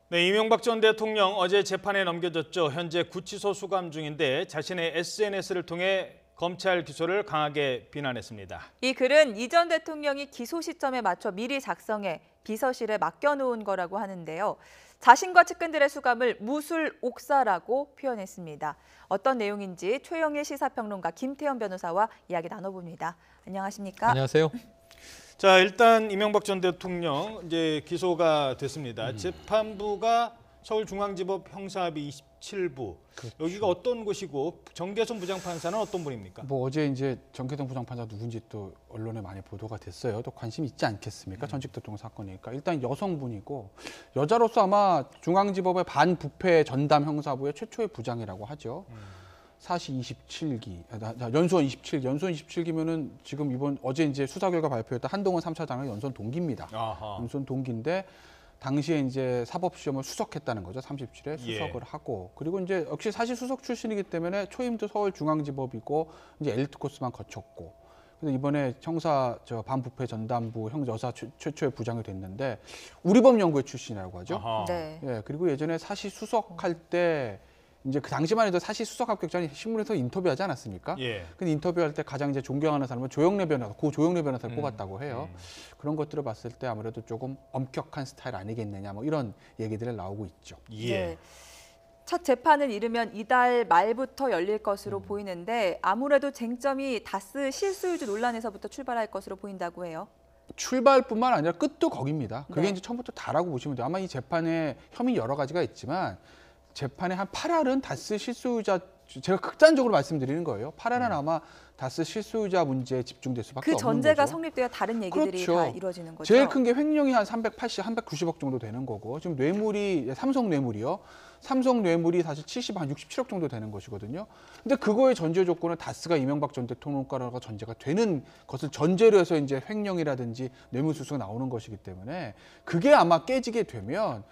네, 이명박 전 대통령 어제 재판에 넘겨졌죠. 현재 구치소 수감 중인데 자신의 SNS를 통해 검찰 기소를 강하게 비난했습니다. 이 글은 이 전 대통령이 기소 시점에 맞춰 미리 작성해 비서실에 맡겨놓은 거라고 하는데요. 자신과 측근들의 수감을 무술 옥사라고 표현했습니다. 어떤 내용인지 최영일 시사평론가 김태현 변호사와 이야기 나눠봅니다. 안녕하십니까? 안녕하세요. 자, 일단 이명박 전 대통령 이제 기소가 됐습니다. 재판부가 서울중앙지법 형사합의 27부. 그렇죠. 여기가 어떤 곳이고 정계선 부장판사는 어떤 분입니까? 어제 이제 정계동 부장판사 누군지 또 언론에 많이 보도가 됐어요. 또 관심 있지 않겠습니까? 전직 대통령 사건이니까. 일단 여성분이고 여자로서 아마 중앙지법의 반부패 전담 형사부의 최초의 부장이라고 하죠. 사시 27기, 연수원 27기, 연수원 27기면은 지금 어제 이제 수사 결과 발표했던 한동훈 3차장의 연수원 동기입니다. 아하. 연수원 동기인데 당시에 이제 사법시험을 수석했다는 거죠. 37회 수석을 하고, 그리고 이제 역시 사실 수석 출신이기 때문에 초임도 서울중앙지법이고 이제 엘리트 코스만 거쳤고, 근데 이번에 형사 반부패 전담부 여사 최초의 부장이 됐는데 우리법연구회 출신이라고 하죠. 네. 예, 그리고 예전에 사시 수석할 때 이제 그 당시만 해도 사시 수석 합격자는 신문에서 인터뷰하지 않았습니까? 예. 근데 인터뷰할 때 가장 이제 존경하는 사람은 조영래 변호사, 고 조영래 변호사를 뽑았다고 해요. 그런 것들을 봤을 때 아무래도 조금 엄격한 스타일 아니겠느냐, 뭐 이런 얘기들이 나오고 있죠. 예. 네. 첫 재판은 이르면 이달 말부터 열릴 것으로 보이는데 아무래도 쟁점이 다스 실소유주 논란에서부터 출발할 것으로 보인다고 해요. 출발뿐만 아니라 끝도 거기입니다. 그게 네. 이제 처음부터 다라고 보시면 돼요. 아마 이 재판에 혐의 여러 가지가 있지만 재판의 한 8할은 다스 실소유자, 제가 극단적으로 말씀드리는 거예요. 8할은 아마 다스 실소유자 문제에 집중될 수밖에 그 없는 전제가 거죠. 성립돼야 다른 얘기들이 그렇죠. 다 이루어지는 거죠. 제일 큰 게 횡령이 한 380, 390억 정도 되는 거고, 지금 뇌물이 삼성 뇌물이요. 삼성 뇌물이 사실 67억 정도 되는 것이거든요. 근데 그거의 전제 조건은 다스가 이명박 전 대통령 거라고 전제가 되는 것을 전제로 해서 이제 횡령이라든지 뇌물수수가 나오는 것이기 때문에 그게 아마 깨지게 되면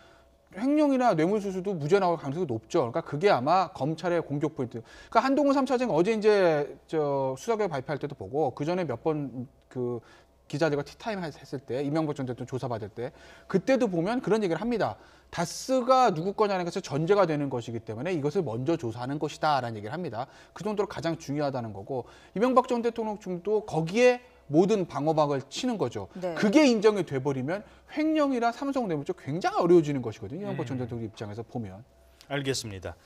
횡령이나 뇌물수수도 무죄 나올 가능성이 높죠. 그러니까 그게 아마 검찰의 공격 포인트. 그러니까 한동훈 3차장 어제 이제 수사결과 발표할 때도 보고 그 전에 몇 번 그 기자들과 티타임 했을 때 이명박 전 대통령 조사받을 때 그때도 보면 그런 얘기를 합니다. 다스가 누구 거냐는 것이 전제가 되는 것이기 때문에 이것을 먼저 조사하는 것이다라는 얘기를 합니다. 그 정도로 가장 중요하다는 거고, 이명박 전 대통령 중도 거기에 모든 방어막을 치는 거죠. 네. 그게 인정이 돼버리면 횡령이나 삼성 뇌물 쪽 굉장히 어려워지는 것이거든요. 이명박 전 대통령 입장에서 보면. 알겠습니다.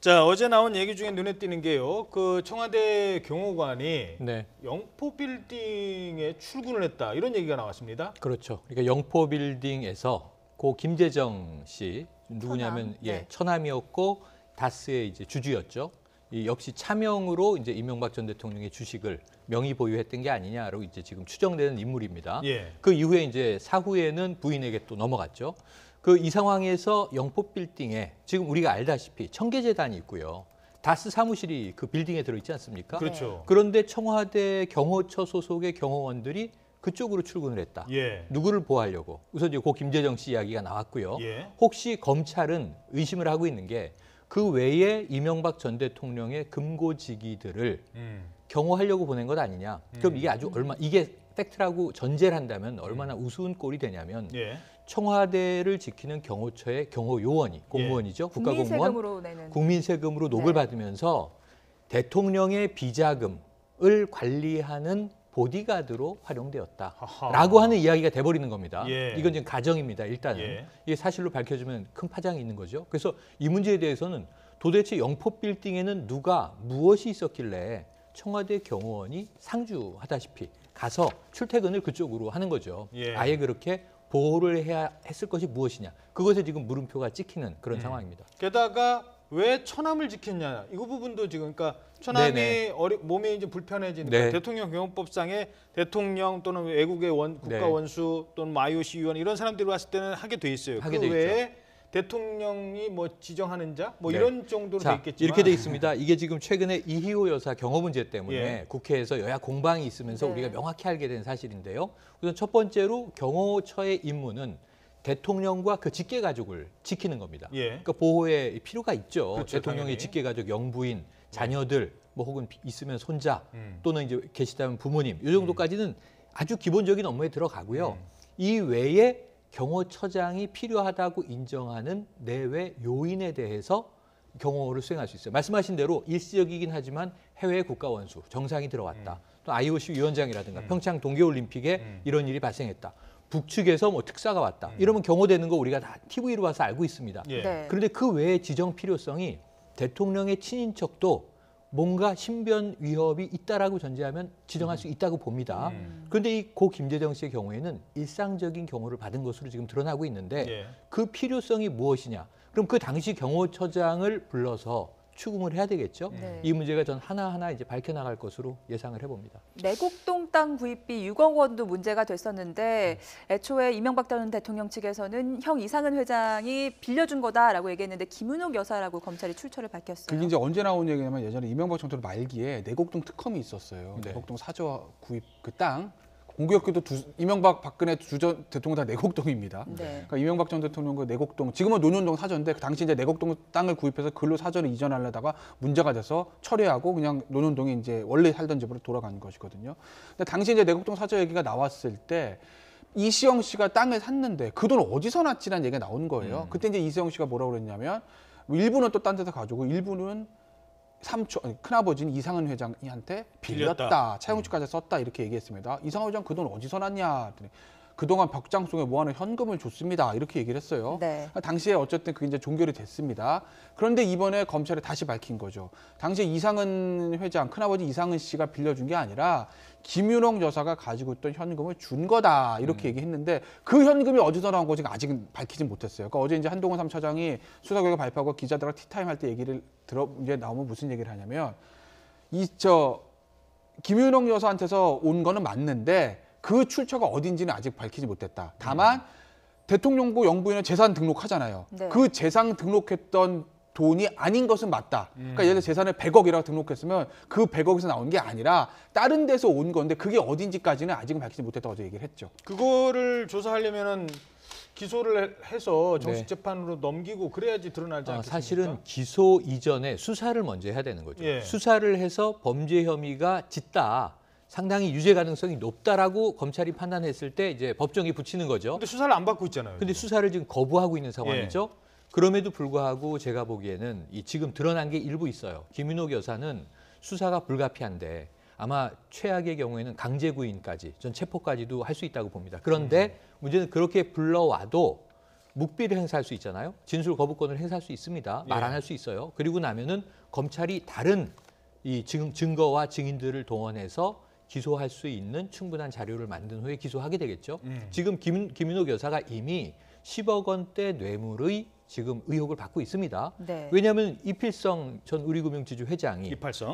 자, 어제 나온 얘기 중에 눈에 띄는 게요. 그 청와대 경호관이 네. 영포 빌딩에 출근을 했다. 이런 얘기가 나왔습니다. 그렇죠. 그러니까 영포 빌딩에서 고 김재정 씨 누구냐면 처남. 네. 처남이었고 다스의 이제 주주였죠. 이 역시 차명으로 이제 이명박 전 대통령의 주식을 명의 보유했던 게 아니냐로 이제 지금 추정되는 인물입니다. 예. 그 이후에 이제 사후에는 부인에게 또 넘어갔죠. 이 상황에서 영포 빌딩에 지금 우리가 알다시피 청계재단이 있고요. 다스 사무실이 그 빌딩에 들어있지 않습니까? 그렇죠. 그런데 청와대 경호처 소속의 경호원들이 그쪽으로 출근을 했다. 예. 누구를 보호하려고? 우선 이제 고 김재정 씨 이야기가 나왔고요. 예. 혹시 검찰은 의심을 하고 있는 게 그 외에 이명박 전 대통령의 금고지기들을 경호하려고 보낸 것 아니냐? 그럼 이게 이게 팩트라고 전제를 한다면 얼마나 우스운 꼴이 되냐면 예. 청와대를 지키는 경호처의 경호 요원이 공무원이죠. 국가공무원, 국민세금으로 내는. 국민 세금으로 녹을 네. 받으면서 대통령의 비자금을 관리하는 보디가드로 활용되었다라고 하는 이야기가 돼버리는 겁니다. 예. 이건 지금 가정입니다. 일단은 예. 이게 사실로 밝혀지면 큰 파장이 있는 거죠. 그래서 이 문제에 대해서는 도대체 영포 빌딩에는 누가 무엇이 있었길래 청와대 경호원이 상주하다시피 가서 출퇴근을 그쪽으로 하는 거죠. 예. 아예 그렇게 보호를 해야 했을 것이 무엇이냐. 그것에 지금 물음표가 찍히는 그런 상황입니다. 게다가 왜 처남을 지켰냐. 이 부분도 지금 그러니까 처남이 네네. 몸이 이제 불편해지니까 네. 대통령 경호법상에 대통령 또는 외국의 국가 네. 원수 또는 IOC 위원 이런 사람들이 왔을 때는 하게 돼 있어요. 하게 그 돼 외에 대통령이 뭐 지정하는 자 뭐 네. 이런 정도로 돼 자, 있겠지만 이렇게 돼 있습니다. 이게 지금 최근에 이희호 여사 경호 문제 때문에 예. 국회에서 여야 공방이 있으면서 네. 우리가 명확히 알게 된 사실인데요. 우선 첫 번째로 경호처의 임무는 대통령과 그 직계 가족을 지키는 겁니다. 예. 그러니까 보호의 필요가 있죠. 그렇죠, 대통령의 당연히. 직계 가족, 영부인, 자녀들, 뭐 혹은 있으면 손자 또는 이제 계시다면 부모님 이 정도까지는 아주 기본적인 업무에 들어가고요. 이 외에 경호처장이 필요하다고 인정하는 내외 요인에 대해서 경호를 수행할 수 있어요. 말씀하신 대로 일시적이긴 하지만 해외 국가 원수, 정상이 들어왔다. 또 IOC 위원장이라든가 평창 동계올림픽에 이런 일이 발생했다. 북측에서 뭐 특사가 왔다. 이러면 경호되는 거 우리가 다 TV로 봐서 알고 있습니다. 예. 네. 그런데 그 외에 지정 필요성이 대통령의 친인척도 뭔가 신변 위협이 있다라고 전제하면 지정할 수 있다고 봅니다. 그런데 이 고 김재정 씨의 경우에는 일상적인 경호를 받은 것으로 지금 드러나고 있는데 예. 그 필요성이 무엇이냐? 그럼 그 당시 경호처장을 불러서 추궁을 해야 되겠죠. 네. 이 문제가 전 하나하나 이제 밝혀나갈 것으로 예상을 해봅니다. 내곡동 땅 구입비 6억 원도 문제가 됐었는데 애초에 이명박 전 대통령 측에서는 형 이상은 회장이 빌려준 거다라고 얘기했는데 김은옥 여사라고 검찰이 출처를 밝혔어요. 그게 이제 언제 나온 얘기냐면 예전에 이명박 정권 말기에 내곡동 특검이 있었어요. 네. 내곡동 사저 구입 그 땅 공교롭게도 이명박 박근혜 두 전 대통령 다 내곡동입니다. 네. 그러니까 이명박 전 대통령 그 내곡동 지금은 논현동 사저인데 그 당시 이제 내곡동 땅을 구입해서 글로 사저를 이전하려다가 문제가 돼서 철회하고 그냥 논현동에 이제 원래 살던 집으로 돌아간 것이거든요. 근데 당시 이제 내곡동 사저 얘기가 나왔을 때 이시영 씨가 땅을 샀는데 그 돈 어디서 났지라는 얘기가 나온 거예요. 그때 이제 이시영 씨가 뭐라고 그랬냐면 일부는 또 딴 데서 가지고 일부는 큰아버지는 이상은 회장한테 빌렸다. 차용증까지 썼다 이렇게 얘기했습니다. 이상은 회장 그 돈 어디서 났냐 했더니 그동안 벽장 속에 모아놓은 현금을 줬습니다. 이렇게 얘기를 했어요. 네. 당시에 어쨌든 그게 이제 종결이 됐습니다. 그런데 이번에 검찰에 다시 밝힌 거죠. 당시에 이상은 회장, 큰아버지 이상은 씨가 빌려준 게 아니라 김윤옥 여사가 가지고 있던 현금을 준 거다. 이렇게 얘기했는데 그 현금이 어디서 나온 건지 아직은 밝히진 못했어요. 그러니까 어제 이제 한동훈 3차장이 수사 결과 발표하고 기자들과 티타임 할 때 얘기를 이제 나오면 무슨 얘기를 하냐면 김윤옥 여사한테서 온 거는 맞는데 그 출처가 어딘지는 아직 밝히지 못했다. 다만 대통령부 영부인은 재산 등록하잖아요. 네. 그 재산 등록했던 돈이 아닌 것은 맞다. 그러니까 예를 들어 재산을 100억이라고 등록했으면 그 100억에서 나온 게 아니라 다른 데서 온 건데 그게 어딘지까지는 아직은 밝히지 못했다고 어제 얘기를 했죠. 그거를 조사하려면은 기소를 해서 정식 네. 재판으로 넘기고 그래야지 드러나지 않겠습니까? 사실은 기소 이전에 수사를 먼저 해야 되는 거죠. 예. 수사를 해서 범죄 혐의가 짙다. 상당히 유죄 가능성이 높다라고 검찰이 판단했을 때 이제 법정이 붙이는 거죠. 근데 수사를 안 받고 있잖아요. 근데 수사를 지금 거부하고 있는 상황이죠. 그럼에도 불구하고 제가 보기에는 이 지금 드러난 게 일부 있어요. 김윤옥 여사는 수사가 불가피한데 아마 최악의 경우에는 강제구인까지, 전 체포까지도 할 수 있다고 봅니다. 그런데 문제는 그렇게 불러와도 묵비를 행사할 수 있잖아요. 진술 거부권을 행사할 수 있습니다. 말 안 할 수 있어요. 그리고 나면은 검찰이 다른 이 증거와 증인들을 동원해서 기소할 수 있는 충분한 자료를 만든 후에 기소하게 되겠죠. 지금 김윤옥 여사가 이미 10억 원대 뇌물의 지금 의혹을 받고 있습니다. 네. 왜냐하면 이필성 전 우리금융지주 회장이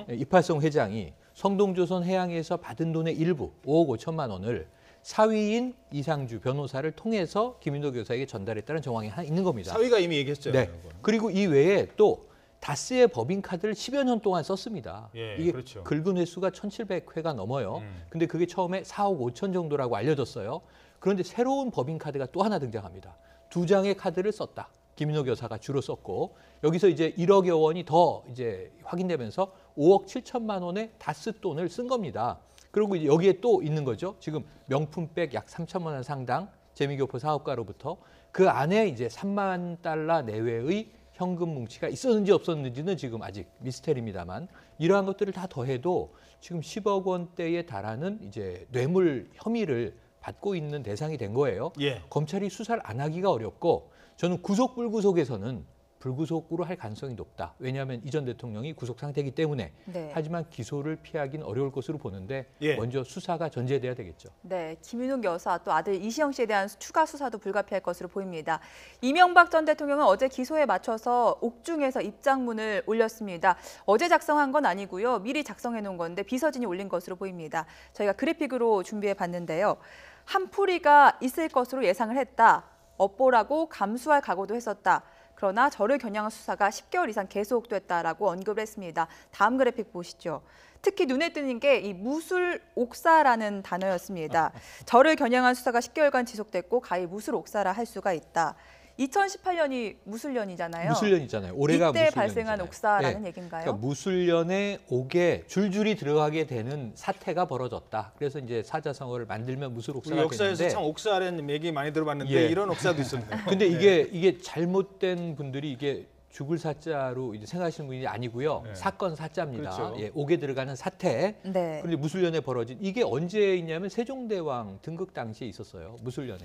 이팔성 회장이 성동조선 해양에서 받은 돈의 일부 5억 5천만 원을 사위인 이상주 변호사를 통해서 김윤옥 여사에게 전달했다는 정황이 하나 있는 겁니다. 사위가 이미 얘기했잖아요. 네. 그리고 이 외에 또 다스의 법인카드를 10여 년 동안 썼습니다. 예, 이게 그렇죠. 긁은 횟수가 1,700회가 넘어요. 근데 그게 처음에 4억 5천 정도라고 알려졌어요. 그런데 새로운 법인카드가 또 하나 등장합니다. 2장의 카드를 썼다. 김윤옥 여사가 주로 썼고 여기서 이제 1억여 원이 더 이제 확인되면서 5억 7천만 원의 다스 돈을 쓴 겁니다. 그리고 이제 여기에 또 있는 거죠. 지금 명품백 약 3천만 원 상당 재미교포 사업가로부터 그 안에 이제 3만 달러 내외의 현금 뭉치가 있었는지 없었는지는 지금 아직 미스테리입니다만 이러한 것들을 다 더해도 지금 10억 원대에 달하는 이제 뇌물 혐의를 받고 있는 대상이 된 거예요. 예. 검찰이 수사를 안 하기가 어렵고 저는 구속 불구속에서는 불구속으로 할 가능성이 높다. 왜냐하면 이 전 대통령이 구속 상태이기 때문에. 네. 하지만 기소를 피하기는 어려울 것으로 보는데 예. 먼저 수사가 전제돼야 되겠죠. 네, 김윤옥 여사 또 아들 이시영 씨에 대한 추가 수사도 불가피할 것으로 보입니다. 이명박 전 대통령은 어제 기소에 맞춰서 옥중에서 입장문을 올렸습니다. 어제 작성한 건 아니고요. 미리 작성해 놓은 건데 비서진이 올린 것으로 보입니다. 저희가 그래픽으로 준비해 봤는데요. 한풀이가 있을 것으로 예상을 했다. 업보라고 감수할 각오도 했었다. 그러나 저를 겨냥한 수사가 10개월 이상 계속됐다라고 언급을 했습니다. 다음 그래픽 보시죠. 특히 눈에 띄는 게 이 무술옥사라는 단어였습니다. 저를 겨냥한 수사가 10개월간 지속됐고 가히 무술옥사라 할 수가 있다. 2018년이 무술년이잖아요. 무술년이잖아요. 올해가 이때 무술년이잖아요. 발생한 옥사라는 네. 얘기인가요? 그러니까 무술년에 옥에 줄줄이 들어가게 되는 사태가 벌어졌다. 그래서 이제 사자성어를 만들면 무술 우리 옥사가 역사에서 되는데 참 옥사라는 얘기 많이 들어봤는데 예. 이런 옥사도 있었네요. 근데 이게 잘못된 분들이 이게 죽을 사자로 이제 생각하시는 분이 아니고요. 네. 사건 사자입니다. 그렇죠. 예, 옥에 들어가는 사태. 네. 그런데 무술년에 벌어진 이게 언제 있냐면 세종대왕 등극 당시에 있었어요. 무술년에.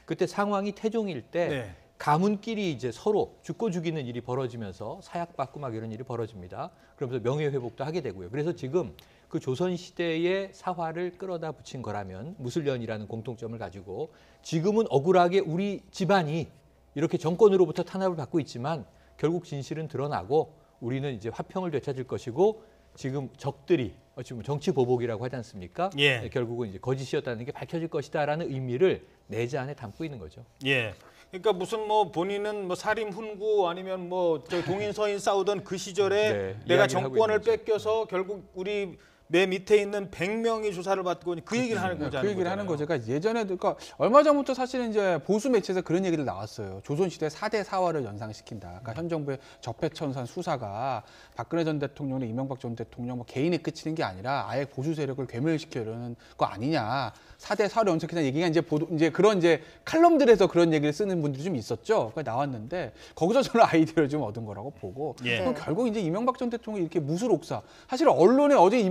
그때 상황이 태종일 때 네. 가문끼리 이제 서로 죽고 죽이는 일이 벌어지면서 사약받고 막 이런 일이 벌어집니다. 그러면서 명예회복도 하게 되고요. 그래서 지금 그 조선시대의 사화를 끌어다 붙인 거라면 무술년이라는 공통점을 가지고 지금은 억울하게 우리 집안이 이렇게 정권으로부터 탄압을 받고 있지만 결국 진실은 드러나고 우리는 이제 화평을 되찾을 것이고 지금 적들이 어찌 보면 정치 보복이라고 하지 않습니까? 예. 결국은 이제 거짓이었다는 게 밝혀질 것이다라는 의미를 내자 안에 담고 있는 거죠. 예. 그러니까 무슨 뭐 본인은 뭐 살인 훈구 아니면 뭐 저 동인 서인 싸우던 그 시절에 네, 내가 이야기를 하고 정권을 있는 거죠. 뺏겨서 결국 우리 내 밑에 있는 100명이 조사를 받고 그 얘기를 하는 거잖아요. 그 얘기를 하는 거죠. 그러니까 예전에도 그러니까 얼마 전부터 사실은 이제 보수 매체에서 그런 얘기를 나왔어요. 조선시대 4대 사화를 연상시킨다. 그러니까 현 정부의 적폐청산 수사가 박근혜 전 대통령이나 이명박 전 대통령 뭐 개인에 그치는 게 아니라 아예 보수 세력을 괴멸시키려는 거 아니냐. 4대 사화를 연상시킨다는 얘기가 이제 그런 이제 칼럼들에서 그런 얘기를 쓰는 분들이 좀 있었죠. 그게 나왔는데 거기서 저는 아이디어를 좀 얻은 거라고 보고 예. 그럼 결국 이제 이명박 전 대통령이 이렇게 무술옥사. 사실 언론에 어제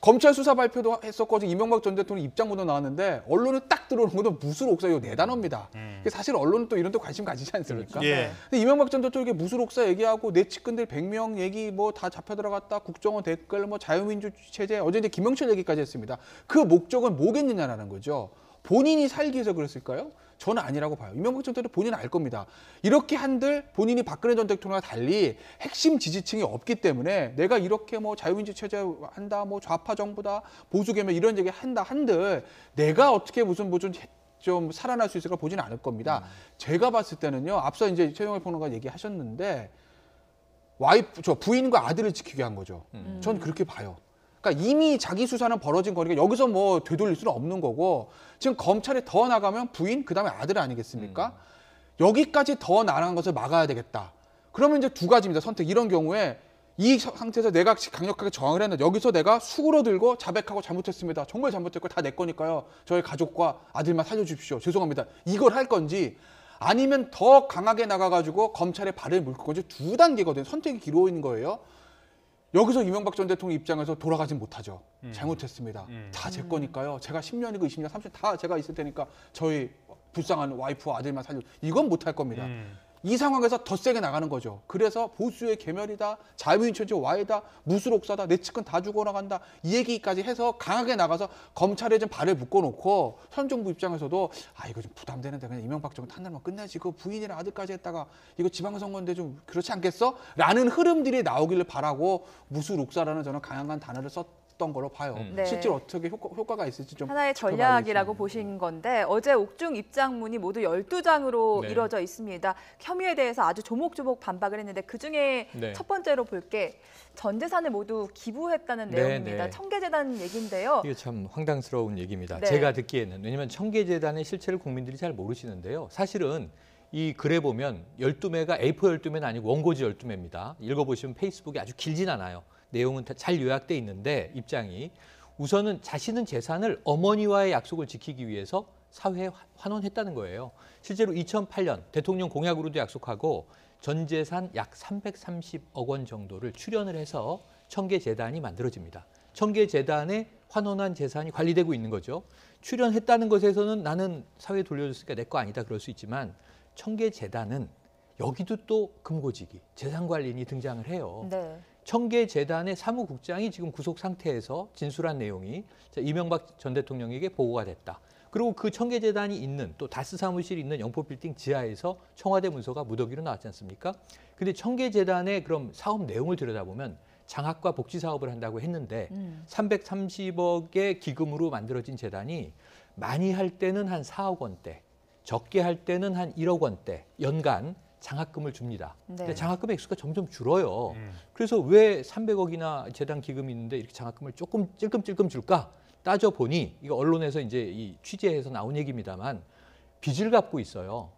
검찰 수사 발표도 했었고 어제 이명박 전 대통령 입장문도 나왔는데 언론에 딱 들어오는 것도 무술옥사 이거 네 단어입니다. 사실 언론은 또 이런 데 관심 가지지 않습니까? 그렇죠. 예. 근데 이명박 전 대통령이 무술옥사 얘기하고 내 측근들 100명 얘기 뭐 다 잡혀 들어갔다. 국정원 댓글 뭐 자유민주 체제 어제 이제 김영철 얘기까지 했습니다. 그 목적은 뭐겠느냐라는 거죠. 본인이 살기 위해서 그랬을까요? 저는 아니라고 봐요. 이명박 전 대통령 본인은 알 겁니다. 이렇게 한들 본인이 박근혜 전 대통령과 달리 핵심 지지층이 없기 때문에 내가 이렇게 뭐 자유민주 체제 한다, 뭐 좌파 정부다, 보수 개혁 이런 얘기 한다 한들 내가 어떻게 무슨 뭐 좀 살아날 수 있을까 보지는 않을 겁니다. 제가 봤을 때는요. 앞서 이제 최영일 평론가 얘기하셨는데 저 부인과 아들을 지키게 한 거죠. 전 그렇게 봐요. 그러니까 이미 자기 수사는 벌어진 거니까 여기서 뭐 되돌릴 수는 없는 거고 지금 검찰에 더 나가면 부인 그다음에 아들 아니겠습니까? 여기까지 더 나아간 것을 막아야 되겠다. 그러면 이제 두 가지입니다. 선택. 이런 경우에 이 상태에서 내가 강력하게 저항을 했는데 여기서 내가 수그러들고 자백하고 잘못했습니다. 정말 잘못했고 다 내 거니까요. 저희 가족과 아들만 살려주십시오. 죄송합니다. 이걸 할 건지 아니면 더 강하게 나가가지고 검찰에 발을 물고 건지 두 단계거든요. 선택이 길어있는 거예요. 여기서 이명박 전 대통령 입장에서 돌아가진 못하죠. 잘못했습니다. 다 제 거니까요. 제가 10년이고 20년, 30년 다 제가 있을 테니까 저희 불쌍한 와이프와 아들만 살려. 이건 못할 겁니다. 이 상황에서 더 세게 나가는 거죠. 그래서 보수의 계멸이다, 자유민주주의 와해다, 무술옥사다, 내 측근 다 죽어나간다 이 얘기까지 해서 강하게 나가서 검찰에 좀 발을 묶어놓고 현 정부 입장에서도 이거 좀 부담되는데 그냥 이명박 정부 탄날만 끝내지 그 부인이랑 아들까지 했다가 이거 지방선거인데 좀 그렇지 않겠어? 라는 흐름들이 나오기를 바라고 무술옥사라는 저는 강한 단어를 썼던 걸로 봐요. 네. 실제로 어떻게 효과가 있을지 좀 하나의 지켜봐야 전략이라고 되겠습니다. 보신 건데 어제 옥중 입장문이 모두 12장으로 네. 이루어져 있습니다. 혐의에 대해서 아주 조목조목 반박을 했는데 그중에 네. 첫 번째로 볼 게 전 재산을 모두 기부했다는 네, 내용입니다. 네. 청계재단 얘기인데요. 이게 참 황당스러운 얘기입니다. 네. 제가 듣기에는 왜냐하면 청계재단의 실체를 국민들이 잘 모르시는데요. 사실은 이 글에 보면 12매가 A4 12매는 아니고 원고지 12매입니다. 읽어보시면 페이스북이 아주 길진 않아요. 내용은 다 잘 요약돼 있는데 입장이 우선은 자신은 재산을 어머니와의 약속을 지키기 위해서 사회에 환원했다는 거예요. 실제로 2008년 대통령 공약으로도 약속하고 전 재산 약 330억 원 정도를 출연을 해서 청계재단이 만들어집니다. 청계재단에 환원한 재산이 관리되고 있는 거죠. 출연했다는 것에서는 나는 사회에 돌려줬으니까 내 거 아니다 그럴 수 있지만 청계재단은 여기도 또 금고지기, 재산관리인이 등장을 해요. 네. 청계재단의 사무국장이 지금 구속 상태에서 진술한 내용이 이명박 전 대통령에게 보고가 됐다. 그리고 그 청계재단이 있는 또 다스 사무실이 있는 영포빌딩 지하에서 청와대 문서가 무더기로 나왔지 않습니까? 근데 청계재단의 그럼 사업 내용을 들여다보면 장학과 복지 사업을 한다고 했는데 330억의 기금으로 만들어진 재단이 많이 할 때는 한 4억 원대, 적게 할 때는 한 1억 원대 연간 장학금을 줍니다. 네. 근데 장학금의 액수가 점점 줄어요. 그래서 왜 300억이나 재단 기금이 있는데 이렇게 장학금을 조금 찔끔찔끔 줄까? 따져보니 이거 언론에서 이제 이 취재해서 나온 얘기입니다만 빚을 갚고 있어요.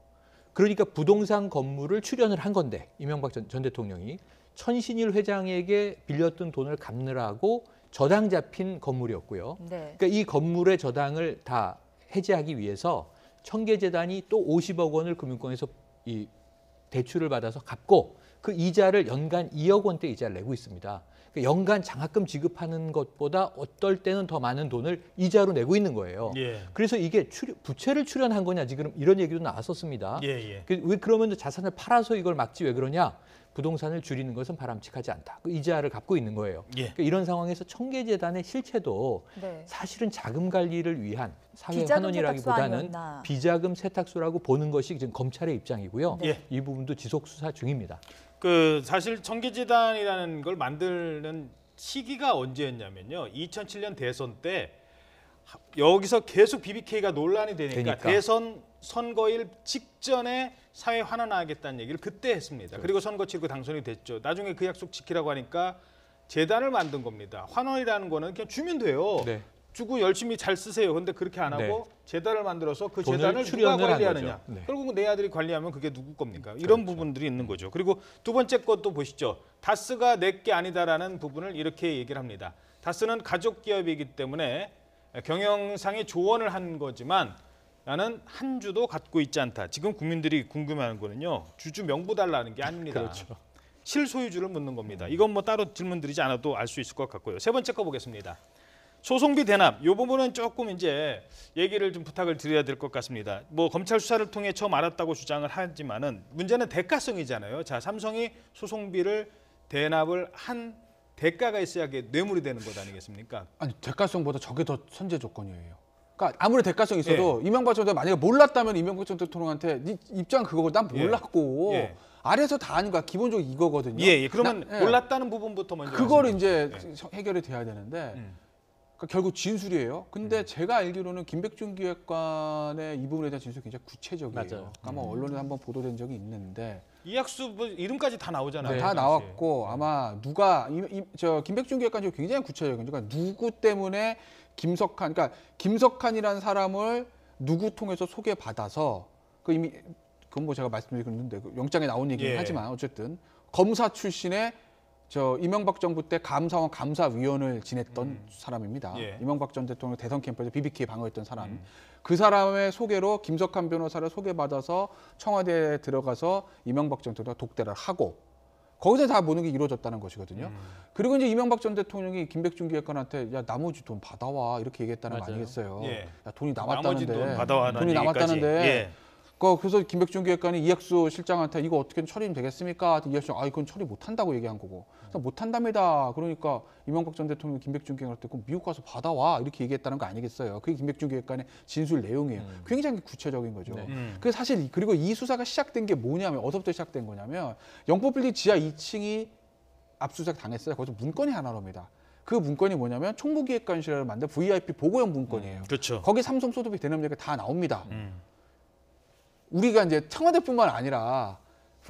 그러니까 부동산 건물을 출연을 한 건데 이명박 전 대통령이 천신일 회장에게 빌렸던 돈을 갚느라고 저당 잡힌 건물이었고요. 네. 그러니까 이 건물의 저당을 다 해지하기 위해서 청계재단이 또 50억 원을 금융권에서 이 대출을 받아서 갚고 그 이자를 연간 2억 원대 이자를 내고 있습니다. 그러니까 연간 장학금 지급하는 것보다 어떨 때는 더 많은 돈을 이자로 내고 있는 거예요. 예. 그래서 이게 부채를 출연한 거냐 지금 이런 얘기도 나왔었습니다. 예. 왜 그러면 자산을 팔아서 이걸 막지 왜 그러냐? 부동산을 줄이는 것은 바람직하지 않다. 그 이자를 갚고 있는 거예요. 예. 그러니까 이런 상황에서 청계재단의 실체도 네. 사실은 자금 관리를 위한 사회 비자금 환원이라기보다는 세탁소 아니었나. 비자금 세탁소라고 보는 것이 지금 검찰의 입장이고요. 네. 이 부분도 지속 수사 중입니다. 그 사실 청계재단이라는 걸 만드는 시기가 언제였냐면요. 2007년 대선 때 여기서 계속 BBK가 논란이 되니까 대선 선거일 직전에 사회 환원하겠다는 얘기를 그때 했습니다. 그리고 선거 치르고 당선이 됐죠. 나중에 그 약속 지키라고 하니까 재단을 만든 겁니다. 환원이라는 거는 그냥 주면 돼요. 네. 주고 열심히 잘 쓰세요. 근데 그렇게 안 하고 재단을 만들어서 그 돈을 재단을 누가 출연을 한 관리하느냐. 거죠. 네. 결국은 내 아들이 관리하면 그게 누구 겁니까? 이런 부분들이 있는 거죠. 그리고 두 번째 것도 보시죠. 다스가 내게 아니다라는 부분을 이렇게 얘기를 합니다. 다스는 가족 기업이기 때문에 경영상의 조언을 한 거지만 나는 한 주도 갖고 있지 않다. 지금 국민들이 궁금해하는 거는요. 주주 명부 달라는 게 아닙니다. 그렇죠. 실소유주를 묻는 겁니다. 이건 뭐 따로 질문 드리지 않아도 알 수 있을 것 같고요. 세 번째 거 보겠습니다. 소송비 대납. 이 부분은 조금 이제 얘기를 좀 부탁을 드려야 될 것 같습니다. 뭐 검찰 수사를 통해 처음 알았다고 주장을 하지만은 문제는 대가성이잖아요. 자, 삼성이 소송비를 대납을 한 대가가 있어야 뇌물이 되는 것 아니겠습니까? 아니 대가성보다 저게 더 선제 조건이에요. 그러니까 아무리 대가성이 있어도 이명박 전 대통령 만약에 몰랐다면 이명박 전 대통령한테 네 입장 그거고 난 몰랐고 아래에서 다 아는 거야. 기본적으로 이거거든요. 그러면 몰랐다는 부분부터 먼저 그거를 이제 해결이 돼야 되는데 그러니까 결국 진술이에요. 근데 제가 알기로는 김백준 기획관의 이 부분에 대한 진술이 굉장히 구체적이에요. 맞아요. 그러니까 아마 언론에 한번 보도된 적이 있는데 이학수 뭐 이름까지 다 나오잖아요. 다 나왔고 아마 누가 저 김백준 기획관이 굉장히 구체적이에요. 그러니까 누구 때문에 김석한, 그러니까 김석한이라는 사람을 누구 통해서 소개받아서 그 이미 그건 뭐 제가 말씀드리는데 그 영장에 나온 얘기긴 하지만 어쨌든 검사 출신의 저 이명박 정부 때 감사원 감사위원을 지냈던 사람입니다. 이명박 전 대통령 대선 캠프에서 BBK 방어했던 사람. 그 사람의 소개로 김석한 변호사를 소개받아서 청와대에 들어가서 이명박 전 대통령 독대를 하고 거기서 다 모든 게 이루어졌다는 것이거든요. 그리고 이제 이명박 전 대통령이 김백준 기획관한테 야 나머지 돈 받아와 이렇게 얘기했다는 거 아니겠어요. 야 돈이 남았다는데. 돈 받아와, 돈이 남았다는데. 그래서 김백준 기획관이 이학수 실장한테 이거 어떻게 처리는 되겠습니까? 이학수 이건 처리 못 한다고 얘기한 거고. 못 한답니다. 그러니까 이명박 전 대통령이 김백준 기획관한테 그럼 미국 가서 받아와 이렇게 얘기했다는 거 아니겠어요. 그게 김백준 기획관의 진술 내용이에요. 굉장히 구체적인 거죠. 그 사실 그리고 이 수사가 시작된 게 뭐냐면 어디서부터 시작된 거냐면 영포빌딩 지하 2층이 압수수색 당했어요. 거기서 문건이 하나 나옵니다. 그 문건이 뭐냐면 총무기획관실을 만든 VIP 보고용 문건이에요. 그렇죠. 거기 삼성 소드비 대납 얘기가 다 나옵니다. 우리가 이제 청와대뿐만 아니라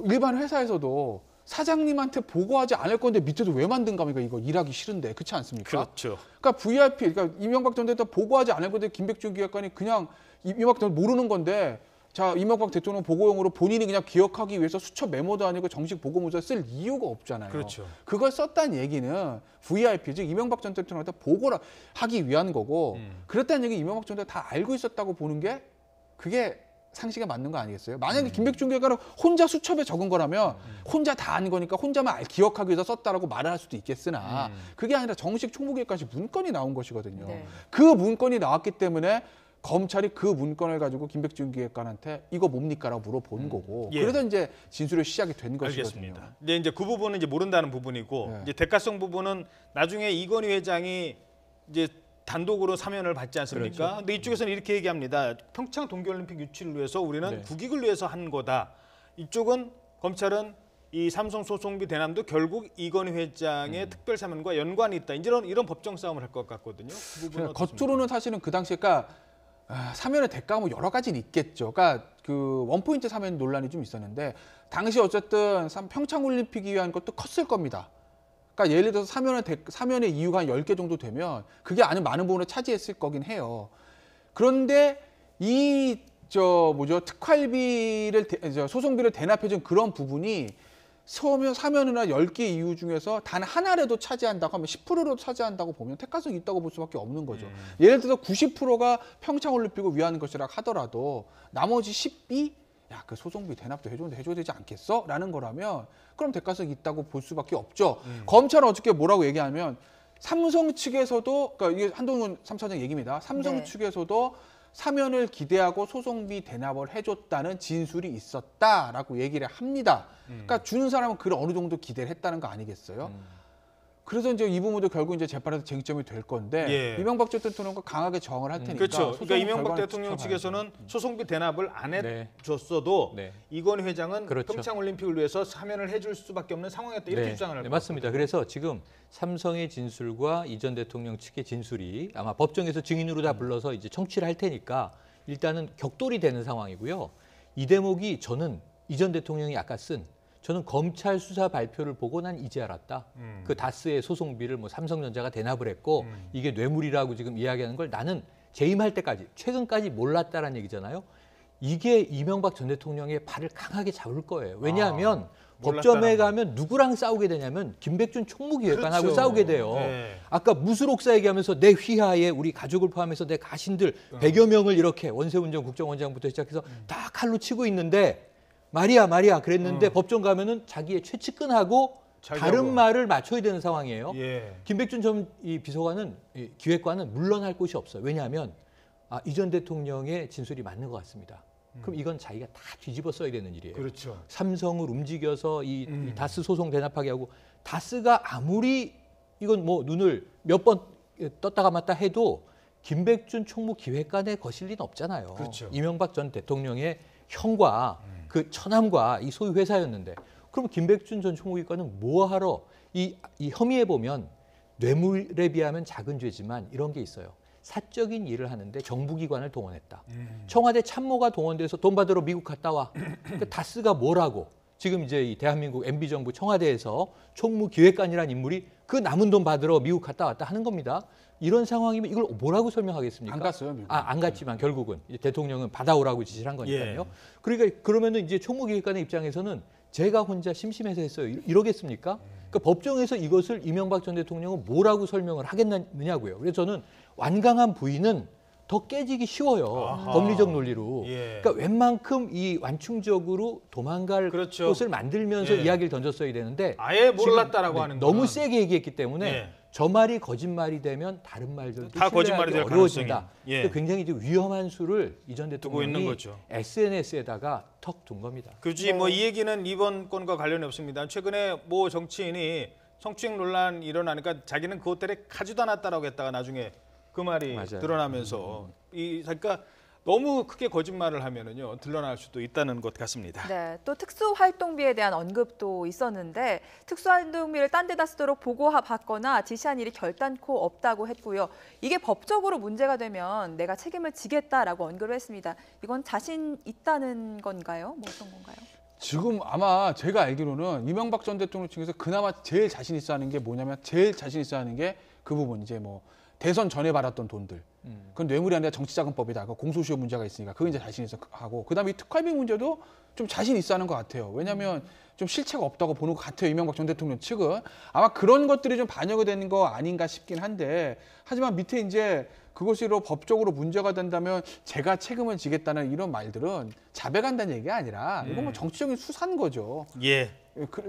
일반 회사에서도 사장님한테 보고하지 않을 건데 밑에도 왜 만든 겁니까? 이거 일하기 싫은데 그렇지 않습니까? 그렇죠. 그러니까 VIP, 그러니까 이명박 전 대통령 보고하지 않을 건데 김백준 기획관이 그냥 이명박 대통령 모르는 건데 자 이명박 대통령 보고용으로 본인이 그냥 기억하기 위해서 수첩 메모도 아니고 정식 보고문서 쓸 이유가 없잖아요. 그렇죠. 그걸 썼다는 얘기는 VIP, 즉 이명박 전 대통령한테 보고를 하기 위한 거고 그랬다는 얘기 이명박 전 대통령 다 알고 있었다고 보는 게 그게 상식에 맞는 거 아니겠어요? 만약에 김백준 기획관은 혼자 수첩에 적은 거라면 혼자 다 아는 거니까 혼자만 기억하기 위해서 썼다라고 말을 할 수도 있겠으나 그게 아니라 정식 총무기획관실 문건이 나온 것이거든요. 그 문건이 나왔기 때문에 검찰이 그 문건을 가지고 김백준 기획관한테 이거 뭡니까라고 물어본 거고 그래서 이제 진술의 시작이 된 것이거든요. 알겠습니다. 이제 그 부분은 이제 모른다는 부분이고 이제 대가성 부분은 나중에 이건희 회장이 이제 단독으로 사면을 받지 않습니까? 그렇죠. 근데 이쪽에서는 이렇게 얘기합니다. 평창 동계올림픽 유치를 위해서 우리는 국익을 위해서 한 거다. 이쪽은 검찰은 이 삼성 소송비 대남도 결국 이건희 회장의 특별 사면과 연관이 있다. 이제 이런 법정 싸움을 할 것 같거든요. 그 부분은 겉으로는 사실은 그 당시에 그러니까 사면의 대가가 뭐 여러 가지는 있겠죠. 그러니까 그 원포인트 사면 논란이 좀 있었는데 당시 어쨌든 평창 올림픽이 위한 것도 컸을 겁니다. 그러니까 예를 들어서 사면의 이유가 한 10개 정도 되면 그게 아는 많은 부분을 차지했을 거긴 해요. 그런데 이 특활비를 소송비를 대납해준 그런 부분이 사면이나 10개 이유 중에서 단 하나라도 차지한다고 하면 10%로 차지한다고 보면 택하성이 있다고 볼 수밖에 없는 거죠. 예를 들어서 90%가 평창올림픽을 위한 것이라 하더라도 나머지 10비 그 소송비 대납도 해줘야 되지 않겠어? 라는 거라면 그럼 대가성이 있다고 볼 수밖에 없죠. 검찰은 어저께 뭐라고 얘기하면 삼성 측에서도, 그러니까 이게 한동훈 3차장 얘기입니다. 삼성 네. 측에서도 사면을 기대하고 소송비 대납을 해줬다는 진술이 있었다라고 얘기를 합니다. 그러니까 주는 사람은 그걸 어느 정도 기대를 했다는 거 아니겠어요? 그래서 이제 이 부분도 결국 이제 재판에서 쟁점이 될 건데 예. 이명박 전 대통령과 강하게 저항을 할 테니까. 그렇죠. 그러니까 소송 이명박 결과는 대통령 지켜봐야죠. 측에서는 소송비 대납을 안 네. 해줬어도 네. 이건희 회장은 그렇죠. 평창올림픽을 위해서 사면을 해줄 수밖에 없는 상황이었다 이렇게 주장을 할 네, 것 맞습니다. 같거든요. 그래서 지금 삼성의 진술과 이 전 대통령 측의 진술이 아마 법정에서 증인으로 다 불러서 이제 청취를 할 테니까 일단은 격돌이 되는 상황이고요. 이 대목이 저는 이 전 대통령이 아까 저는 검찰 수사 발표를 보고 난 이제 알았다. 그 다스의 소송비를 뭐 삼성전자가 대납을 했고 이게 뇌물이라고 지금 이야기하는 걸 나는 재임할 때까지 최근까지 몰랐다라는 얘기잖아요. 이게 이명박 전 대통령의 발을 강하게 잡을 거예요. 왜냐하면 법정에 몰랐다는 가면 누구랑 싸우게 되냐면 김백준 총무기획관하고 그렇죠. 싸우게 돼요. 네. 아까 무술옥사 얘기하면서 내 휘하에 우리 가족을 포함해서 내 가신들 100여 명을 이렇게 원세훈전 국정원장부터 시작해서 다 칼로 치고 있는데 말이야 그랬는데 법정 가면은 자기의 최측근하고 자기하고. 다른 말을 맞춰야 되는 상황이에요. 예. 김백준 전 이 비서관은 이 기획관은 물러날 곳이 없어요. 왜냐하면 이 전 대통령의 진술이 맞는 것 같습니다. 그럼 이건 자기가 다 뒤집어 써야 되는 일이에요. 그렇죠. 삼성을 움직여서 이 다스 소송 대납하게 하고 다스가 아무리 이건 뭐 눈을 몇 번 떴다가 맞다 해도 김백준 총무기획관에 거실 리는 없잖아요. 그렇죠. 이명박 전 대통령의 형과 그 처남과 이 소유 회사였는데 그럼 김백준 전 총무기획관은 뭐하러 이 혐의에 보면 뇌물에 비하면 작은 죄지만 이런 게 있어요. 사적인 일을 하는데 정부기관을 동원했다. 청와대 참모가 동원돼서 돈 받으러 미국 갔다 와. 그러니까 다스가 뭐라고? 지금 이제 이 대한민국 MB정부 청와대에서 총무기획관이라는 인물이 그 남은 돈 받으러 미국 갔다 왔다 하는 겁니다. 이런 상황이면 이걸 뭐라고 설명하겠습니까? 안 갔어요, 미국. 안 갔지만 결국은 이제 대통령은 받아오라고 지시를 한 거니까요. 예. 그러니까 그러면은 이제 총무기획관의 입장에서는 제가 혼자 심심해서 했어요. 이러겠습니까? 그러니까 법정에서 이것을 이명박 전 대통령은 뭐라고 설명을 하겠느냐고요. 그래서 저는 완강한 부인은 더 깨지기 쉬워요. 아하. 법리적 논리로. 예. 그러니까 웬만큼 이 완충적으로 도망갈 그렇죠. 곳을 만들면서 예. 이야기를 던졌어야 되는데 아예 몰랐다라고 지금, 하는 너무 거는 세게 얘기했기 때문에 예. 저 말이 거짓말이 되면 다른 말들도 다 거짓말이 될 신뢰하기 어려워진다. 가능성이, 예. 그러니까 굉장히 이제 위험한 수를 이 전 두고 있는 대통령이 거죠. SNS에다가 턱 둔 겁니다. 굳이 뭐 이 얘기는 이번 건과 관련이 없습니다. 최근에 모 정치인이 성추행 논란 일어나니까 자기는 그 호텔에 가지도 않았다라고 했다가 나중에 그 말이 맞아요. 드러나면서 그러니까 너무 크게 거짓말을 하면은요 드러날 수도 있다는 것 같습니다. 네, 또 특수활동비에 대한 언급도 있었는데 특수활동비를 딴 데다 쓰도록 보고받거나 지시한 일이 결단코 없다고 했고요. 이게 법적으로 문제가 되면 내가 책임을 지겠다라고 언급을 했습니다. 이건 자신 있다는 건가요? 뭐 어떤 건가요? 지금 아마 제가 알기로는 이명박 전 대통령 측에서 그나마 제일 자신 있어 하는 게 뭐냐면 제일 자신 있어 하는 게 그 부분 이제 뭐 대선 전에 받았던 돈들. 그건 뇌물이 아니라 정치자금법이다. 그 공소시효 문제가 있으니까 그건 이제 자신 있어 하고 그다음에 이 특활비 문제도 좀 자신 있어 하는 것 같아요. 왜냐하면 좀 실체가 없다고 보는 것 같아요. 이명박 전 대통령 측은 아마 그런 것들이 좀 반영이 되는 거 아닌가 싶긴 한데 하지만 밑에 이제 그것으로 법적으로 문제가 된다면 제가 책임을 지겠다는 이런 말들은 자백한다는 얘기가 아니라 이건 뭐 정치적인 수사인 거죠. 예.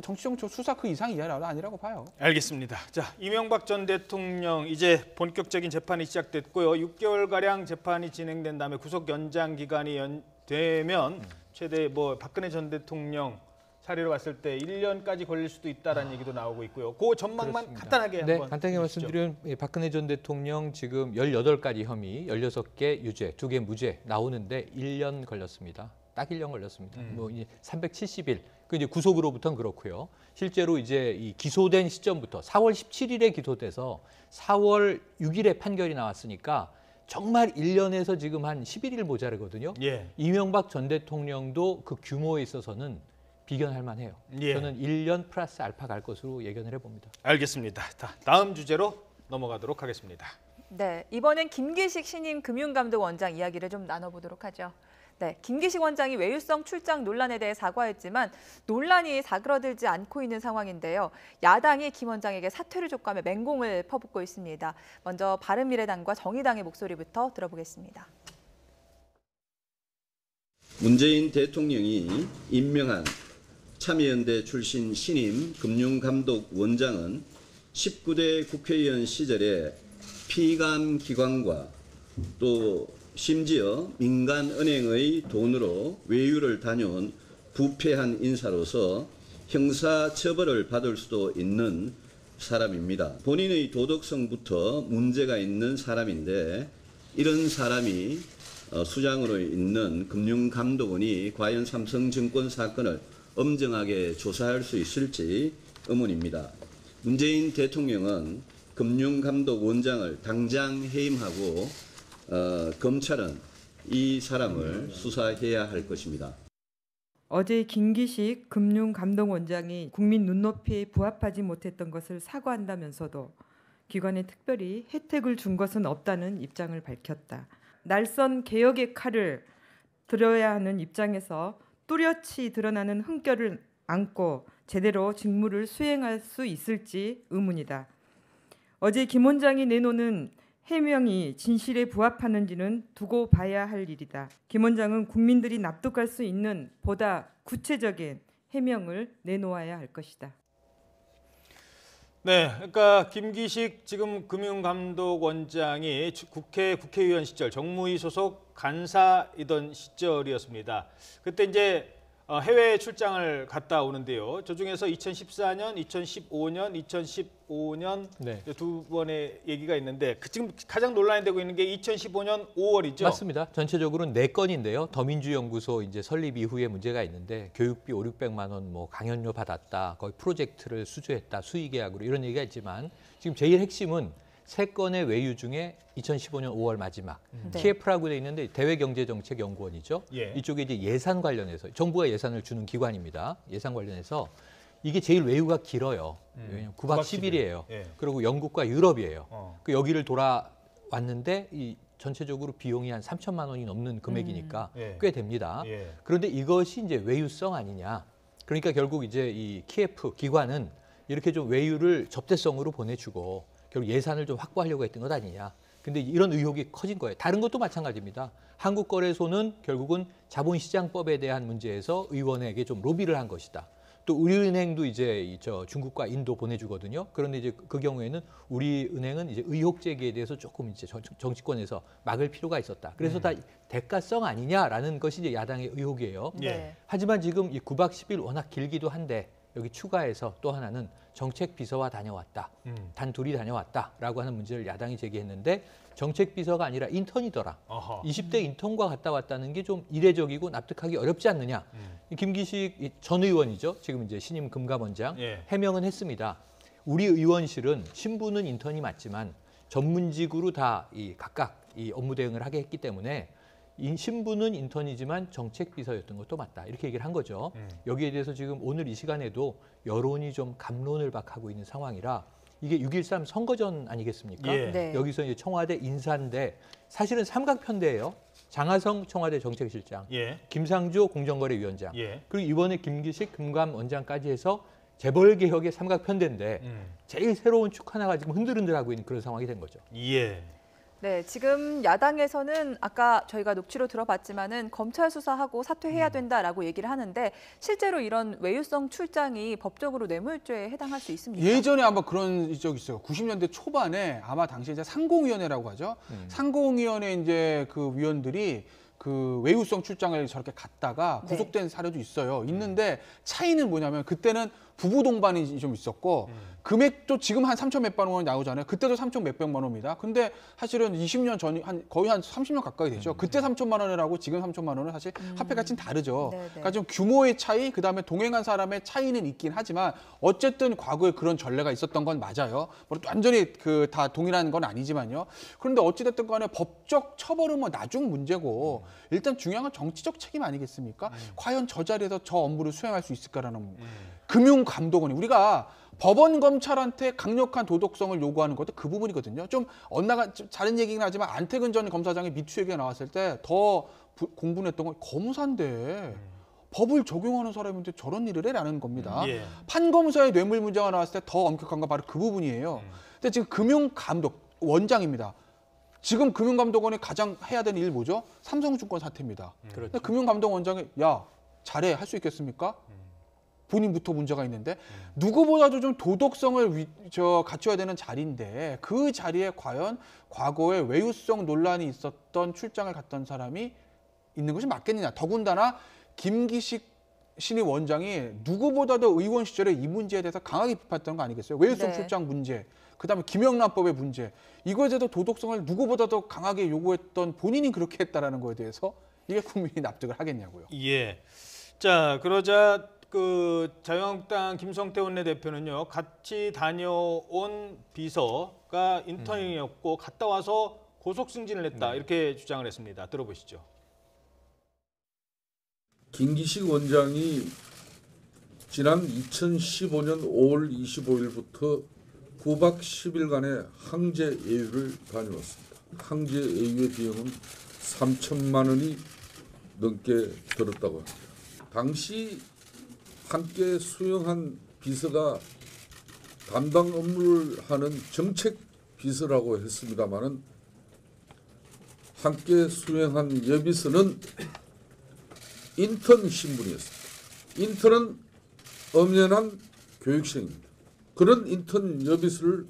정치적 수사 그 이상이 아니라고 봐요. 알겠습니다. 자, 이명박 전 대통령 이제 본격적인 재판이 시작됐고요. 6개월가량 재판이 진행된 다음에 구속 연장 기간이 되면 최대 뭐 박근혜 전 대통령 사례로 봤을 때 1년까지 걸릴 수도 있다라는 얘기도 나오고 있고요. 그 전망만 그렇습니다. 간단하게 네, 한번 간단하게 해주시죠. 말씀드리면 박근혜 전 대통령 지금 18가지 혐의, 16개 유죄, 2개 무죄 나오는데 1년 걸렸습니다. 딱 1년 걸렸습니다. 뭐 이제 370일. 그 이제 구속으로부터는 그렇고요. 실제로 이제 이 기소된 시점부터 4월 17일에 기소돼서 4월 6일에 판결이 나왔으니까 정말 1년에서 지금 한 11일 모자르거든요. 예. 이명박 전 대통령도 그 규모에 있어서는 비견할 만해요. 예. 저는 1년 플러스 알파 갈 것으로 예견을 해봅니다. 알겠습니다. 다음 주제로 넘어가도록 하겠습니다. 네, 이번엔 김기식 신임 금융감독원장 이야기를 좀 나눠보도록 하죠. 네, 김기식 원장이 외유성 출장 논란에 대해 사과했지만 논란이 사그러들지 않고 있는 상황인데요. 야당이 김 원장에게 사퇴를 촉구하며 맹공을 퍼붓고 있습니다. 먼저 바른미래당과 정의당의 목소리부터 들어보겠습니다. 문재인 대통령이 임명한 참여연대 출신 신임 금융감독원장은 19대 국회의원 시절에 피감기관과 또 심지어 민간은행의 돈으로 외유를 다녀온 부패한 인사로서 형사처벌을 받을 수도 있는 사람입니다. 본인의 도덕성부터 문제가 있는 사람인데 이런 사람이 수장으로 있는 금융감독원이 과연 삼성증권 사건을 엄정하게 조사할 수 있을지 의문입니다. 문재인 대통령은 금융감독원장을 당장 해임하고 검찰은 이 사람을 수사해야 할 것입니다. 어제 김기식 금융감독원장이 국민 눈높이에 부합하지 못했던 것을 사과한다면서도 기관에 특별히 혜택을 준 것은 없다는 입장을 밝혔다. 날선 개혁의 칼을 들어야 하는 입장에서 뚜렷이 드러나는 흠결을 안고 제대로 직무를 수행할 수 있을지 의문이다. 어제 김 원장이 내놓은 해명이 진실에 부합하는지는 두고 봐야 할 일이다. 김 원장은 국민들이 납득할 수 있는 보다 구체적인 해명을 내놓아야 할 것이다. 네, 그러니까 김기식 지금 금융감독원장이 국회의원 시절 정무위 소속 간사이던 시절이었습니다. 그때 이제 해외 출장을 갔다 오는데요. 저 중에서 2014년, 2015년, 2015년 네. 두 번의 얘기가 있는데 지금 가장 논란이 되고 있는 게 2015년 5월이죠. 맞습니다. 전체적으로는 4건인데요. 더민주연구소 이제 설립 이후에 문제가 있는데 교육비 500~600만 원 뭐 강연료 받았다. 거의 프로젝트를 수주했다. 수의계약으로 이런 얘기가 있지만 지금 제일 핵심은 3건의 외유 중에 2015년 5월 마지막 네. TF라고 돼 있는데 대외경제정책연구원이죠. 예. 이쪽에 이제 예산 관련해서 정부가 예산을 주는 기관입니다. 예산 관련해서 이게 제일 외유가 길어요. 왜냐하면 9박 10일이에요. 예. 그리고 영국과 유럽이에요. 그 여기를 돌아왔는데 이 전체적으로 비용이 한 3천만 원이 넘는 금액이니까 예. 꽤 됩니다. 예. 그런데 이것이 이제 외유성 아니냐. 그러니까 결국 이제 이 키예프 기관은 이렇게 좀 외유를 접대성으로 보내주고 결국 예산을 좀 확보하려고 했던 것 아니냐. 근데 이런 의혹이 커진 거예요. 다른 것도 마찬가지입니다. 한국거래소는 결국은 자본시장법에 대한 문제에서 의원에게 좀 로비를 한 것이다. 또 우리은행도 이제 중국과 인도 보내주거든요. 그런데 이제 그 경우에는 우리은행은 이제 의혹 제기에 대해서 조금 이제 정치권에서 막을 필요가 있었다. 그래서 다 대가성 아니냐라는 것이 이제 야당의 의혹이에요. 예. 하지만 지금 이 9박 10일 워낙 길기도 한데 여기 추가해서 또 하나는 정책비서와 다녀왔다. 단 둘이 다녀왔다라고 하는 문제를 야당이 제기했는데 정책비서가 아니라 인턴이더라. 어허. 20대 인턴과 갔다 왔다는 게 좀 이례적이고 납득하기 어렵지 않느냐. 김기식 전 의원이죠. 지금 이제 신임 금감원장 예. 해명은 했습니다. 우리 의원실은 신부는 인턴이 맞지만 전문직으로 다 각각 이 업무 대응을 하게 했기 때문에 신부는 인턴이지만 정책비서였던 것도 맞다. 이렇게 얘기를 한 거죠. 여기에 대해서 지금 오늘 이 시간에도 여론이 좀 갑론을 박하고 있는 상황이라 이게 6.13 선거전 아니겠습니까? 예. 네. 여기서 이제 청와대 인사인데 사실은 삼각편대예요. 장하성 청와대 정책실장, 예. 김상조 공정거래위원장, 예. 그리고 이번에 김기식 금감원장까지 해서 재벌개혁의 삼각편대인데 제일 새로운 축 하나가 지금 흔들흔들하고 있는 그런 상황이 된 거죠. 예. 네, 지금 야당에서는 아까 저희가 녹취로 들어봤지만은 검찰 수사하고 사퇴해야 된다라고 얘기를 하는데 실제로 이런 외유성 출장이 법적으로 뇌물죄에 해당할 수 있습니까? 예전에 아마 그런 적이 있어요. 90년대 초반에 아마 당시에 이제 상공위원회라고 하죠. 상공위원회 이제 그 위원들이 그 외유성 출장을 저렇게 갔다가 네. 구속된 사례도 있어요. 있는데 차이는 뭐냐면 그때는 부부 동반이 좀 있었고 금액도 지금 한 3천 몇백만 원 나오잖아요. 그때도 3천 몇백만 원입니다. 근데 사실은 20년 전이 거의 한 30년 가까이 됐죠. 그때 3천만 원이라고 지금 3천만 원은 사실 화폐 가치는 다르죠. 네네. 그러니까 좀 규모의 차이, 그다음에 동행한 사람의 차이는 있긴 하지만 어쨌든 과거에 그런 전례가 있었던 건 맞아요. 뭐 완전히 그 다 동일한 건 아니지만요. 그런데 어찌됐든 간에 법적 처벌은 뭐 나중 문제고 일단 중요한 건 정치적 책임 아니겠습니까? 과연 저 자리에서 저 업무를 수행할 수 있을까라는 금융감독원이 우리가 법원 검찰한테 강력한 도덕성을 요구하는 것도 그 부분이거든요. 좀 다른 얘기긴 하지만 안태근 전 검사장의 미투 얘기가 나왔을 때 더 공분했던 건 검사인데 법을 적용하는 사람인데 저런 일을 해라는 겁니다. 예. 판검사의 뇌물 문제가 나왔을 때 더 엄격한 건 바로 그 부분이에요. 근데 지금 금융감독 원장입니다. 지금 금융감독원이 가장 해야 되는 일 뭐죠? 삼성증권 사태입니다. 근데 금융감독 원장이 야 잘해 할 수 있겠습니까? 본인부터 문제가 있는데 누구보다도 좀 도덕성을 갖춰야 되는 자리인데 그 자리에 과연 과거에 외유성 논란이 있었던 출장을 갔던 사람이 있는 것이 맞겠느냐. 더군다나 김기식 신입 원장이 누구보다도 의원 시절에 이 문제에 대해서 강하게 비판했던 거 아니겠어요? 외유성 네. 출장 문제, 그다음에 김영란법의 문제, 이거에 대해서 도덕성을 누구보다도 강하게 요구했던 본인이 그렇게 했다라는 거에 대해서 이게 국민이 납득을 하겠냐고요. 예. 자, 그러자 그 자유한국당 김성태 원내대표는요. 같이 다녀온 비서가 인턴이었고 갔다 와서 고속 승진을 했다. 이렇게 주장을 했습니다. 들어보시죠. 김기식 원장이 지난 2015년 5월 25일부터 9박 10일간의 항제 예유를 다녀왔습니다. 항제 예유의 비용은 3천만 원이 넘게 들었다고 합니다. 당시 함께 수행한 비서가 담당 업무를 하는 정책 비서라고 했습니다마는 함께 수행한 여비서는 인턴 신분이었습니다. 인턴은 엄연한 교육생입니다. 그런 인턴 여비서를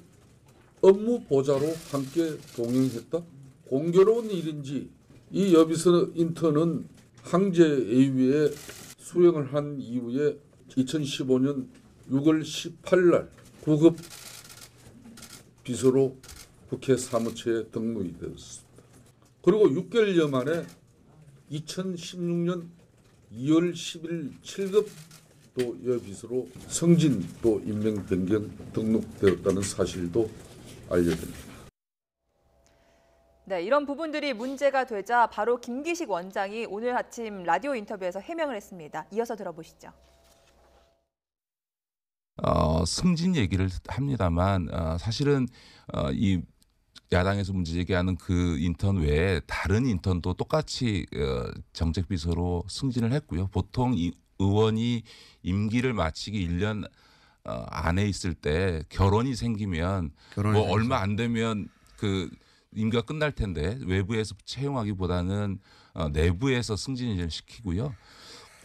업무 보좌로 함께 동행했다? 공교로운 일인지 이 여비서 인턴은 항제 예유에 수행을 한 이후에 2015년 6월 18일 날 9급 비서로 국회 사무처에 등록이 되었습니다. 그리고 6개월여 만에 2016년 2월 10일 7급 또 여비서로 승진 또 임명 변경 등록되었다는 사실도 알려집니다. 네, 이런 부분들이 문제가 되자 바로 김기식 원장이 오늘 아침 라디오 인터뷰에서 해명을 했습니다. 이어서 들어보시죠. 승진 얘기를 합니다만 사실은 이 야당에서 문제 제기하는 그 인턴 외에 다른 인턴도 똑같이 정책비서로 승진을 했고요. 보통 이 의원이 임기를 마치기 1년 안에 있을 때 결혼이 생기면 뭐 얼마 안 되면 그 임기가 끝날 텐데 외부에서 채용하기보다는 내부에서 승진을 시키고요.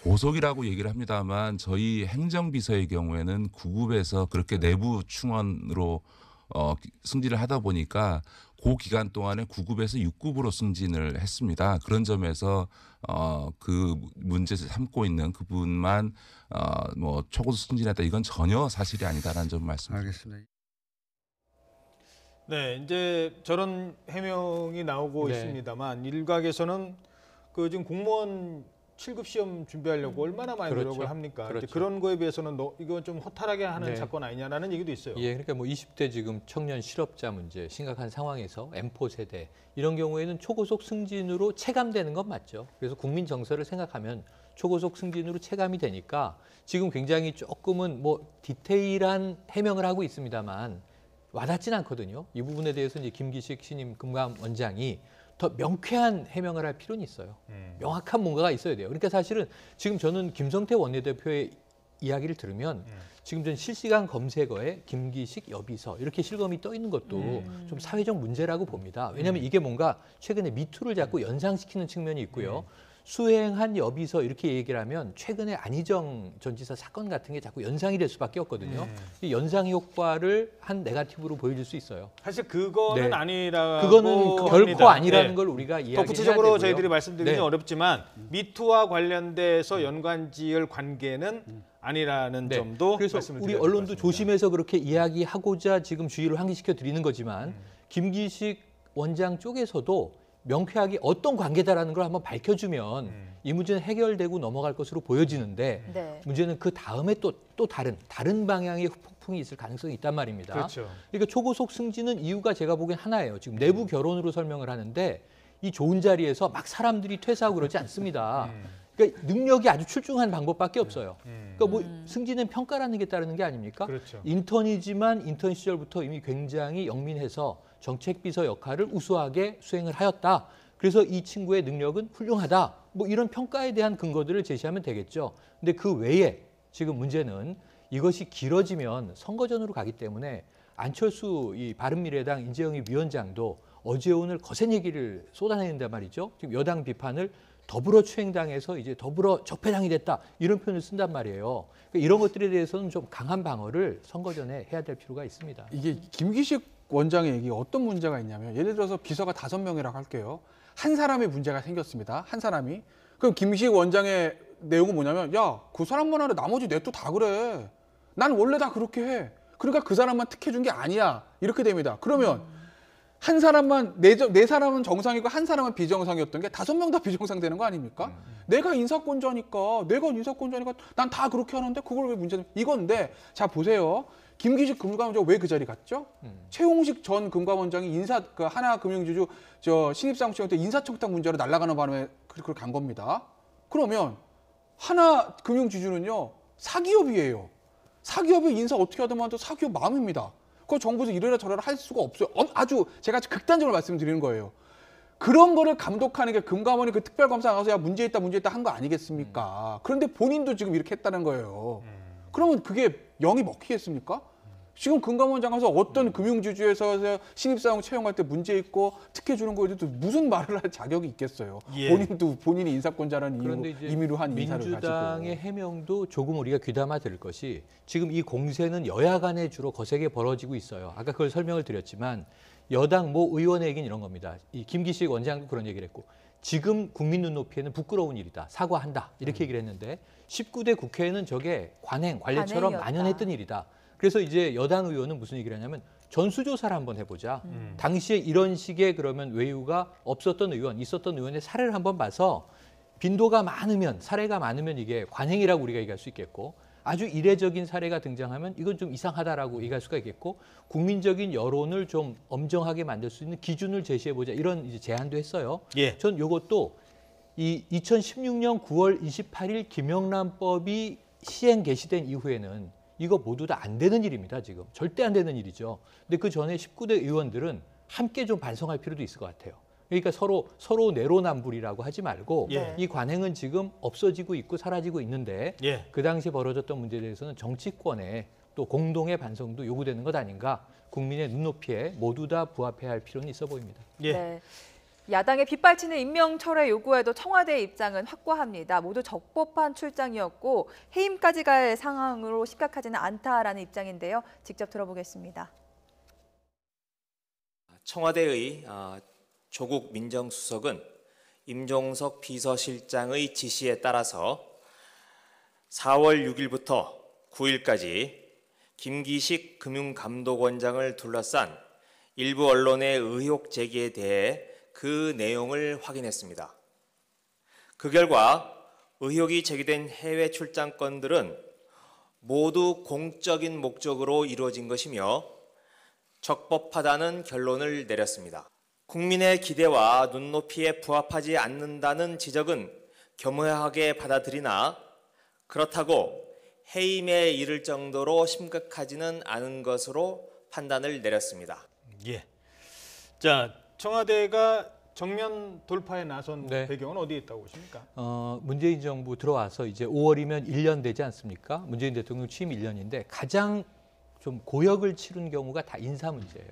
고속이라고 얘기를 합니다만 저희 행정비서의 경우에는 9급에서 그렇게 내부 충원으로 승진을 하다 보니까 그 기간 동안에 9급에서 6급으로 승진을 했습니다. 그런 점에서 그 문제를 삼고 있는 그분만 뭐 초고속 승진했다 이건 전혀 사실이 아니다라는 점 말씀드립니다. 알겠습니다. 네, 이제 저런 해명이 나오고 네. 있습니다만 일각에서는 그 지금 공무원 7급 시험 준비하려고 얼마나 많이 그렇죠. 노력을 합니까? 그렇죠. 이제 그런 거에 비해서는 이건 좀 허탈하게 하는 네. 사건 아니냐라는 얘기도 있어요. 예, 그러니까 뭐 20대 지금 청년 실업자 문제 심각한 상황에서 M4 세대 이런 경우에는 초고속 승진으로 체감되는 건 맞죠. 그래서 국민 정서를 생각하면 초고속 승진으로 체감이 되니까 지금 굉장히 조금은 뭐 디테일한 해명을 하고 있습니다만 와닿진 않거든요. 이 부분에 대해서 이제 김기식 신임 금감원장이 더 명쾌한 해명을 할 필요는 있어요. 명확한 뭔가가 있어야 돼요. 그러니까 사실은 지금 저는 김성태 원내대표의 이야기를 들으면 지금 전 실시간 검색어에 김기식 여비서 이렇게 실검이 떠 있는 것도 좀 사회적 문제라고 봅니다. 왜냐하면 이게 뭔가 최근에 미투를 자꾸 연상시키는 측면이 있고요. 수행한 여비서 이렇게 얘기를 하면 최근에 안희정 전 지사 사건 같은 게 자꾸 연상이 될 수밖에 없거든요. 이 연상 효과를 한 네거티브로 보여줄 수 있어요. 사실 그거는 네. 아니라고 그거는 결코 합니다. 아니라는 네. 걸 우리가 이야기해야 더 구체적으로 되고요. 저희들이 말씀드리기 네. 어렵지만 미투와 관련돼서 연관지을 관계는 아니라는 네. 점도 그래서 말씀을 우리 드려야 될 언론도 것 같습니다. 조심해서 그렇게 이야기하고자 지금 주의를 환기시켜 드리는 거지만 김기식 원장 쪽에서도 명쾌하게 어떤 관계다라는 걸 한번 밝혀주면 이 문제는 해결되고 넘어갈 것으로 보여지는데 네. 문제는 그 다음에 또 다른 방향의 폭풍이 있을 가능성이 있단 말입니다. 그렇죠. 그러니까 초고속 승진은 이유가 제가 보기엔 하나예요. 지금 내부 결혼으로 설명을 하는데 이 좋은 자리에서 막 사람들이 퇴사하고 그러지 않습니다. 그러니까 능력이 아주 출중한 방법밖에 없어요. 그러니까 뭐 승진은 평가라는 게 따르는 게 아닙니까? 그렇죠. 인턴이지만 인턴 시절부터 이미 굉장히 영민해서 정책비서 역할을 우수하게 수행을 하였다. 그래서 이 친구의 능력은 훌륭하다. 뭐 이런 평가에 대한 근거들을 제시하면 되겠죠. 근데 그 외에 지금 문제는 이것이 길어지면 선거전으로 가기 때문에 안철수 이 바른미래당 인재영입 위원장도 어제 오늘 거센 얘기를 쏟아내는단 말이죠. 지금 여당 비판을 더불어 추행당해서 이제 더불어 적폐당이 됐다 이런 표현을 쓴단 말이에요. 그러니까 이런 것들에 대해서는 좀 강한 방어를 선거 전에 해야 될 필요가 있습니다. 이게 김기식 원장의 얘기 어떤 문제가 있냐면 예를 들어서 비서가 5명이라고 할게요. 한 사람의 문제가 생겼습니다. 한 사람이. 그럼 김기식 원장의 내용은 뭐냐면 야, 그 사람만 하래 나머지 내 또 다 그래. 난 원래 다 그렇게 해. 그러니까 그 사람만 특혜준 게 아니야. 이렇게 됩니다. 그러면 한 사람만 네 사람은 정상이고 한 사람은 비정상이었던 게 5명 다 비정상 되는 거 아닙니까? 내가 인사권자니까 난 다 그렇게 하는데 그걸 왜 문제는 이건데 자 보세요. 김기식 금감원장 왜 그 자리 갔죠? 최홍식 전 금감원장이 그 하나금융지주 신입사무처장 때 인사청탁 문제로 날아가는 바람에 그걸 간 겁니다. 그러면 하나금융지주는요 사기업이에요. 사기업의 인사 어떻게 하든 또 사기업 마음입니다. 그거 정부에서 이래라 저래라 할 수가 없어요. 아주 제가 극단적으로 말씀드리는 거예요. 그런 거를 감독하는 게 금감원이 그 특별검사 나가서 야 문제 있다 한 거 아니겠습니까? 그런데 본인도 지금 이렇게 했다는 거예요. 그러면 그게 영이 먹히겠습니까? 지금 금감원장 가서 어떤 금융주주에서 신입사원 채용할 때 문제 있고 특혜 주는 거에 대해서 무슨 말을 할 자격이 있겠어요. 예. 본인이 인사권자라는 임의로 한 인사를 가지고. 민주당의 해명도 조금 우리가 귀담아 들을 것이 지금 이 공세는 여야 간에 주로 거세게 벌어지고 있어요. 아까 그걸 설명을 드렸지만 여당 모 의원의 얘기는 이런 겁니다. 이 김기식 원장도 그런 얘기를 했고 지금 국민 눈높이에는 부끄러운 일이다. 사과한다. 이렇게 얘기를 했는데 19대 국회에는 저게 관례처럼 관행이었다. 만연했던 일이다. 그래서 이제 여당 의원은 무슨 얘기를 하냐면 전수조사를 한번 해보자. 당시에 이런 식의 그러면 외유가 없었던 의원, 있었던 의원의 사례를 한번 봐서 빈도가 많으면, 사례가 많으면 이게 관행이라고 우리가 얘기할 수 있겠고 아주 이례적인 사례가 등장하면 이건 좀 이상하다라고 얘기할 수가 있겠고 국민적인 여론을 좀 엄정하게 만들 수 있는 기준을 제시해보자. 이런 이제 제안도 했어요. 예. 전 이것도 이 2016년 9월 28일 김영란법이 시행 개시된 이후에는 이거 모두 다 안 되는 일입니다. 지금 절대 안 되는 일이죠. 근데 그 전에 19대 의원들은 함께 좀 반성할 필요도 있을 것 같아요. 그러니까 서로 내로남불이라고 하지 말고 예. 이 관행은 지금 없어지고 있고 사라지고 있는데 예. 그 당시에 벌어졌던 문제에 대해서는 정치권의 또 공동의 반성도 요구되는 것 아닌가. 국민의 눈높이에 모두 다 부합해야 할 필요는 있어 보입니다. 예. 네. 야당의 빗발치는 임명 철회 요구에도 청와대의 입장은 확고합니다. 모두 적법한 출장이었고 해임까지 갈 상황으로 심각하지는 않다라는 입장인데요. 직접 들어보겠습니다. 청와대의 조국 민정수석은 임종석 비서실장의 지시에 따라서 4월 6일부터 9일까지 김기식 금융감독원장을 둘러싼 일부 언론의 의혹 제기에 대해 그 내용을 확인했습니다. 그 결과 의혹이 제기된 해외 출장건들은 모두 공적인 목적으로 이루어진 것이며 적법하다는 결론을 내렸습니다. 국민의 기대와 눈높이에 부합하지 않는다는 지적은 겸허하게 받아들이나 그렇다고 해임에 이를 정도로 심각하지는 않은 것으로 판단을 내렸습니다. 예. 자, 청와대가 정면 돌파에 나선 네. 배경은 어디에 있다고 보십니까? 문재인 정부 들어와서 이제 5월이면 1년 되지 않습니까? 문재인 대통령 취임 1년인데 가장 좀 고역을 치른 경우가 다 인사 문제예요.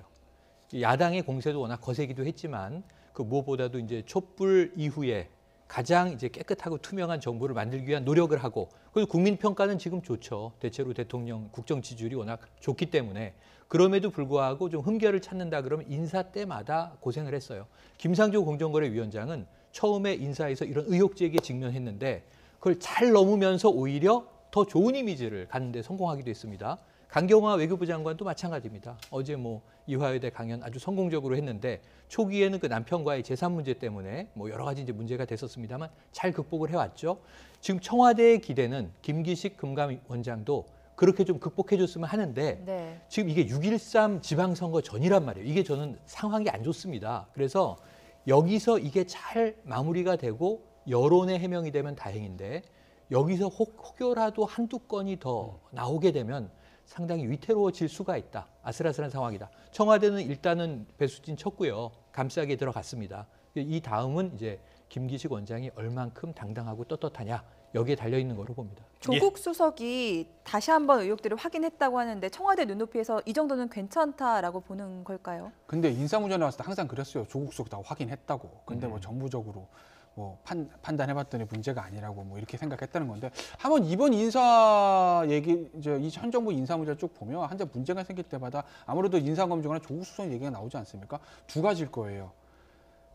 야당의 공세도 워낙 거세기도 했지만 그 무엇보다도 이제 촛불 이후에 가장 이제 깨끗하고 투명한 정부를 만들기 위한 노력을 하고 그리고 국민 평가는 지금 좋죠. 대체로 대통령 국정 지지율이 워낙 좋기 때문에 그럼에도 불구하고 좀 흠결을 찾는다 그러면 인사 때마다 고생을 했어요. 김상조 공정거래위원장은 처음에 인사에서 이런 의혹 제기에 직면했는데 그걸 잘 넘으면서 오히려 더 좋은 이미지를 갖는 데 성공하기도 했습니다. 강경화 외교부 장관도 마찬가지입니다. 어제 이화여대 강연 아주 성공적으로 했는데 초기에는 그 남편과의 재산 문제 때문에 여러 가지 이제 문제가 됐었습니다만 잘 극복을 해왔죠. 지금 청와대의 기대는 김기식 금감원장도 그렇게 좀 극복해줬으면 하는데 네. 지금 이게 6.13 지방선거 전이란 말이에요. 이게 저는 상황이 안 좋습니다. 그래서 여기서 이게 잘 마무리가 되고 여론의 해명이 되면 다행인데 여기서 혹여라도 한두 건이 더 나오게 되면 상당히 위태로워질 수가 있다. 아슬아슬한 상황이다. 청와대는 일단은 배수진 쳤고요. 감싸게 들어갔습니다. 이 다음은 이제 김기식 원장이 얼만큼 당당하고 떳떳하냐 여기에 달려 있는 거로 봅니다. 조국 수석이 다시 한번 의혹들을 확인했다고 하는데 청와대 눈높이에서 이 정도는 괜찮다라고 보는 걸까요? 근데 인사문제 나왔을 때 항상 그랬어요. 조국 수석 다 확인했다고. 근데 뭐 정부적으로 뭐 판단해봤더니 문제가 아니라고 뭐 이렇게 생각했다는 건데 한번 이번 인사 얘기 이제 이 현 정부 인사 문제를 쭉 보면 한자 문제가 생길 때마다 아무래도 인사검증이나 조국 수석 얘기가 나오지 않습니까? 두 가지일 거예요.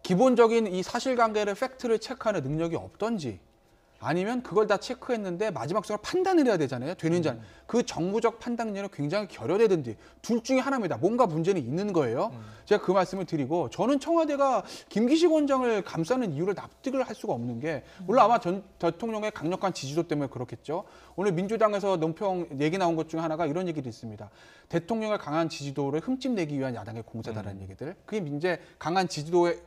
기본적인 이 사실관계를 팩트를 체크하는 능력이 없던지 아니면 그걸 다 체크했는데 마지막 순간 판단을 해야 되잖아요. 되는지 안. 그 정부적 판단력이 굉장히 결여되든지 둘 중에 하나입니다. 뭔가 문제는 있는 거예요. 제가 그 말씀을 드리고 저는 청와대가 김기식 원장을 감싸는 이유를 납득을 할 수가 없는 게 물론 아마 전 대통령의 강력한 지지도 때문에 그렇겠죠. 오늘 민주당에서 논평 얘기 나온 것 중에 하나가 이런 얘기도 있습니다. 대통령의 강한 지지도를 흠집내기 위한 야당의 공세다라는 얘기들. 그게 이제 강한 지지도에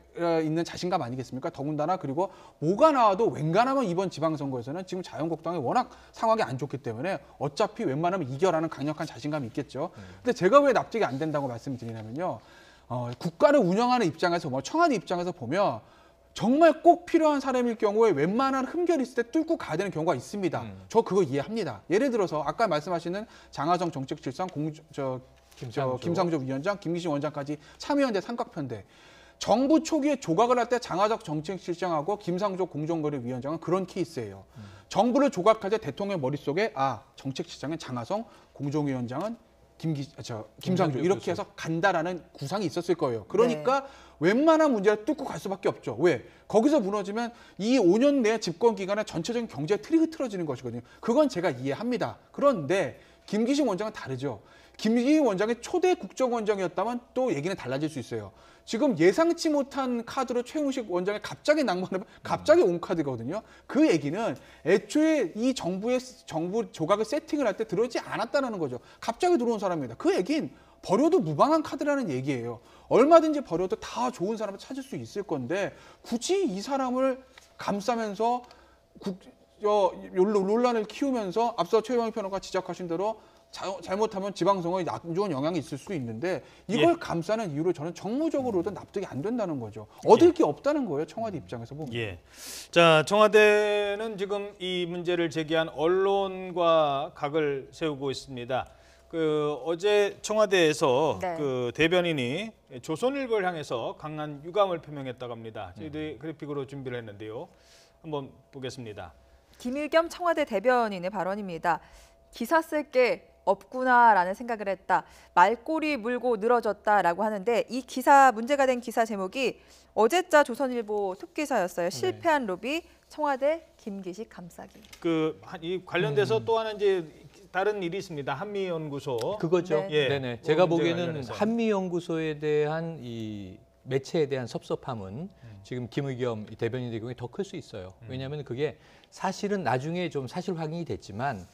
있는 자신감 아니겠습니까? 더군다나 그리고 뭐가 나와도 웬간하면 이번 지방선거에서는 지금 자유한국당이 워낙 상황이 안 좋기 때문에 어차피 웬만하면 이겨라는 강력한 자신감이 있겠죠. 근데 제가 왜 납득이 안 된다고 말씀드리냐면요. 국가를 운영하는 입장에서 뭐 청와대 입장에서 보면 정말 꼭 필요한 사람일 경우에 웬만한 흠결이 있을 때 뚫고 가야 되는 경우가 있습니다. 저 그거 이해합니다. 예를 들어서 아까 말씀하시는 장하성 정책실장, 김상조 위원장, 김기식 원장까지 참여연대 삼각편대. 정부 초기에 조각을 할 때 장하석 정책실장하고 김상조 공정거래위원장은 그런 케이스예요. 정부를 조각할 때 대통령 머릿속에 정책실장은 장하성, 공정위원장은 김상조 이렇게 해서 간다라는 구상이 있었을 거예요. 그러니까 웬만한 문제를 뚫고 갈 수밖에 없죠. 왜? 거기서 무너지면 이 5년 내 집권 기간에 전체적인 경제 트릭이 틀어지는 것이거든요. 그건 제가 이해합니다. 그런데 김기식 원장은 다르죠. 김기식 원장이 초대 국정원장이었다면 또 얘기는 달라질 수 있어요. 지금 예상치 못한 카드로 최훈식 원장이 갑자기 낭만을 갑자기 온 카드거든요. 그 얘기는 애초에 이 정부 조각을 세팅을 할 때 들어오지 않았다는 거죠. 갑자기 들어온 사람입니다. 그 얘기는 버려도 무방한 카드라는 얘기예요. 얼마든지 버려도 다 좋은 사람을 찾을 수 있을 건데 굳이 이 사람을 감싸면서 논란을 키우면서 앞서 최영희 평론가 지적하신 대로 잘못하면 지방선거에 안 좋은 영향이 있을 수 있는데 이걸 감싸는 이유로 저는 정무적으로도 납득이 안 된다는 거죠. 얻을 게 없다는 거예요. 청와대 입장에서 보면. 자, 청와대는 지금 이 문제를 제기한 언론과 각을 세우고 있습니다. 어제 청와대에서 그 대변인이 조선일보를 향해서 강한 유감을 표명했다고 합니다. 저희들이 그래픽으로 준비를 했는데요. 한번 보겠습니다. 김일겸 청와대 대변인의 발언입니다. 기사 쓸 게 없구나라는 생각을 했다. 말꼬리 물고 늘어졌다라고 하는데 이 기사 문제가 된 기사 제목이 어제자 조선일보 톱기사였어요. 실패한 로비 청와대 김기식 감싸기. 이 관련돼서 또 하나 이제 다른 일이 있습니다. 한미연구소. 그거죠. 네네. 제가 보기에는 관련해서. 한미연구소에 대한 이 매체에 대한 섭섭함은 지금 김의겸 대변인의 경우에 더 클 수 있어요. 왜냐하면 그게 사실은 나중에 좀 사실 확인이 됐지만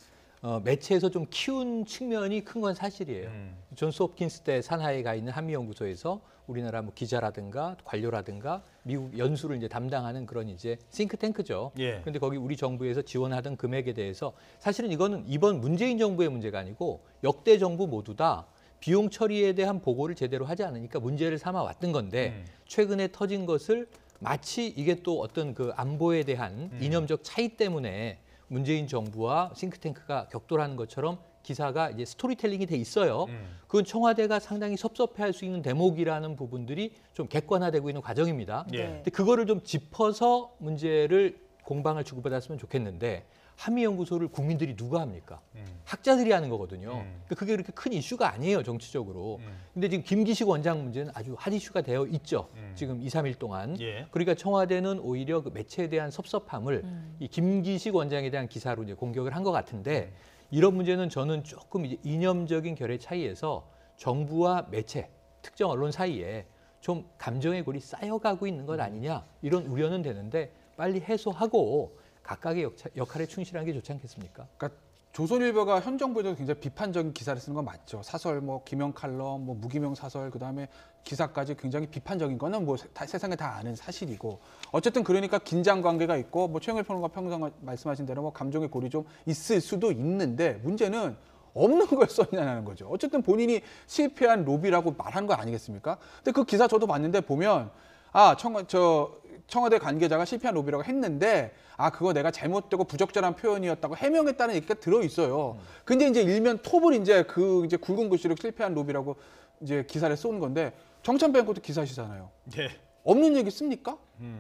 매체에서 좀 키운 측면이 큰 건 사실이에요. 존스 홉킨스 대 산하에 가 있는 한미연구소에서 우리나라 뭐 기자라든가 관료라든가 미국 연수를 이제 담당하는 그런 이제 싱크탱크죠. 그런데 거기 우리 정부에서 지원하던 금액에 대해서 사실은 이거는 이번 문재인 정부의 문제가 아니고 역대 정부 모두 다 비용 처리에 대한 보고를 제대로 하지 않으니까 문제를 삼아 왔던 건데 최근에 터진 것을 마치 이게 또 어떤 그 안보에 대한 이념적 차이 때문에 문재인 정부와 싱크탱크가 격돌하는 것처럼 기사가 이제 스토리텔링이 돼 있어요. 그건 청와대가 상당히 섭섭해할 수 있는 대목이라는 부분들이 좀 객관화되고 있는 과정입니다. 근데 그거를 좀 짚어서 문제를 공방을 주고받았으면 좋겠는데 한미연구소를 국민들이 누가 합니까? 학자들이 하는 거거든요. 그러니까 그게 그렇게 큰 이슈가 아니에요, 정치적으로. 근데 지금 김기식 원장 문제는 아주 핫 이슈가 되어 있죠. 지금 2, 3일 동안. 그러니까 청와대는 오히려 그 매체에 대한 섭섭함을 이 김기식 원장에 대한 기사로 이제 공격을 한 것 같은데 이런 문제는 저는 조금 이제 이념적인 결의 차이에서 정부와 매체, 특정 언론 사이에 좀 감정의 골이 쌓여가고 있는 것 아니냐 이런 우려는 되는데 빨리 해소하고 각각의 역할에 충실한 게 좋지 않겠습니까? 그러니까 조선일보가 현 정부에도 굉장히 비판적인 기사를 쓰는 건 맞죠. 사설, 뭐 기명 칼럼, 뭐 무기명 사설, 그다음에 기사까지 굉장히 비판적인 거는 뭐 세상에 다 아는 사실이고 어쨌든 그러니까 긴장 관계가 있고 뭐 최영일 평론가 평상 말씀하신 대로 뭐 감정의 골이 좀 있을 수도 있는데 문제는 없는 걸 썼냐는 거죠. 어쨌든 본인이 실패한 로비라고 말한 거 아니겠습니까? 근데 그 기사 저도 봤는데 보면 청와대 관계자가 실패한 로비라고 했는데 그거 내가 잘못되고 부적절한 표현이었다고 해명했다는 얘기가 들어 있어요. 근데 이제 일면 톱을 이제 굵은 글씨로 실패한 로비라고 이제 기사를 쏜 건데 정찬배는 기사시잖아요. 네. 없는 얘기 씁니까?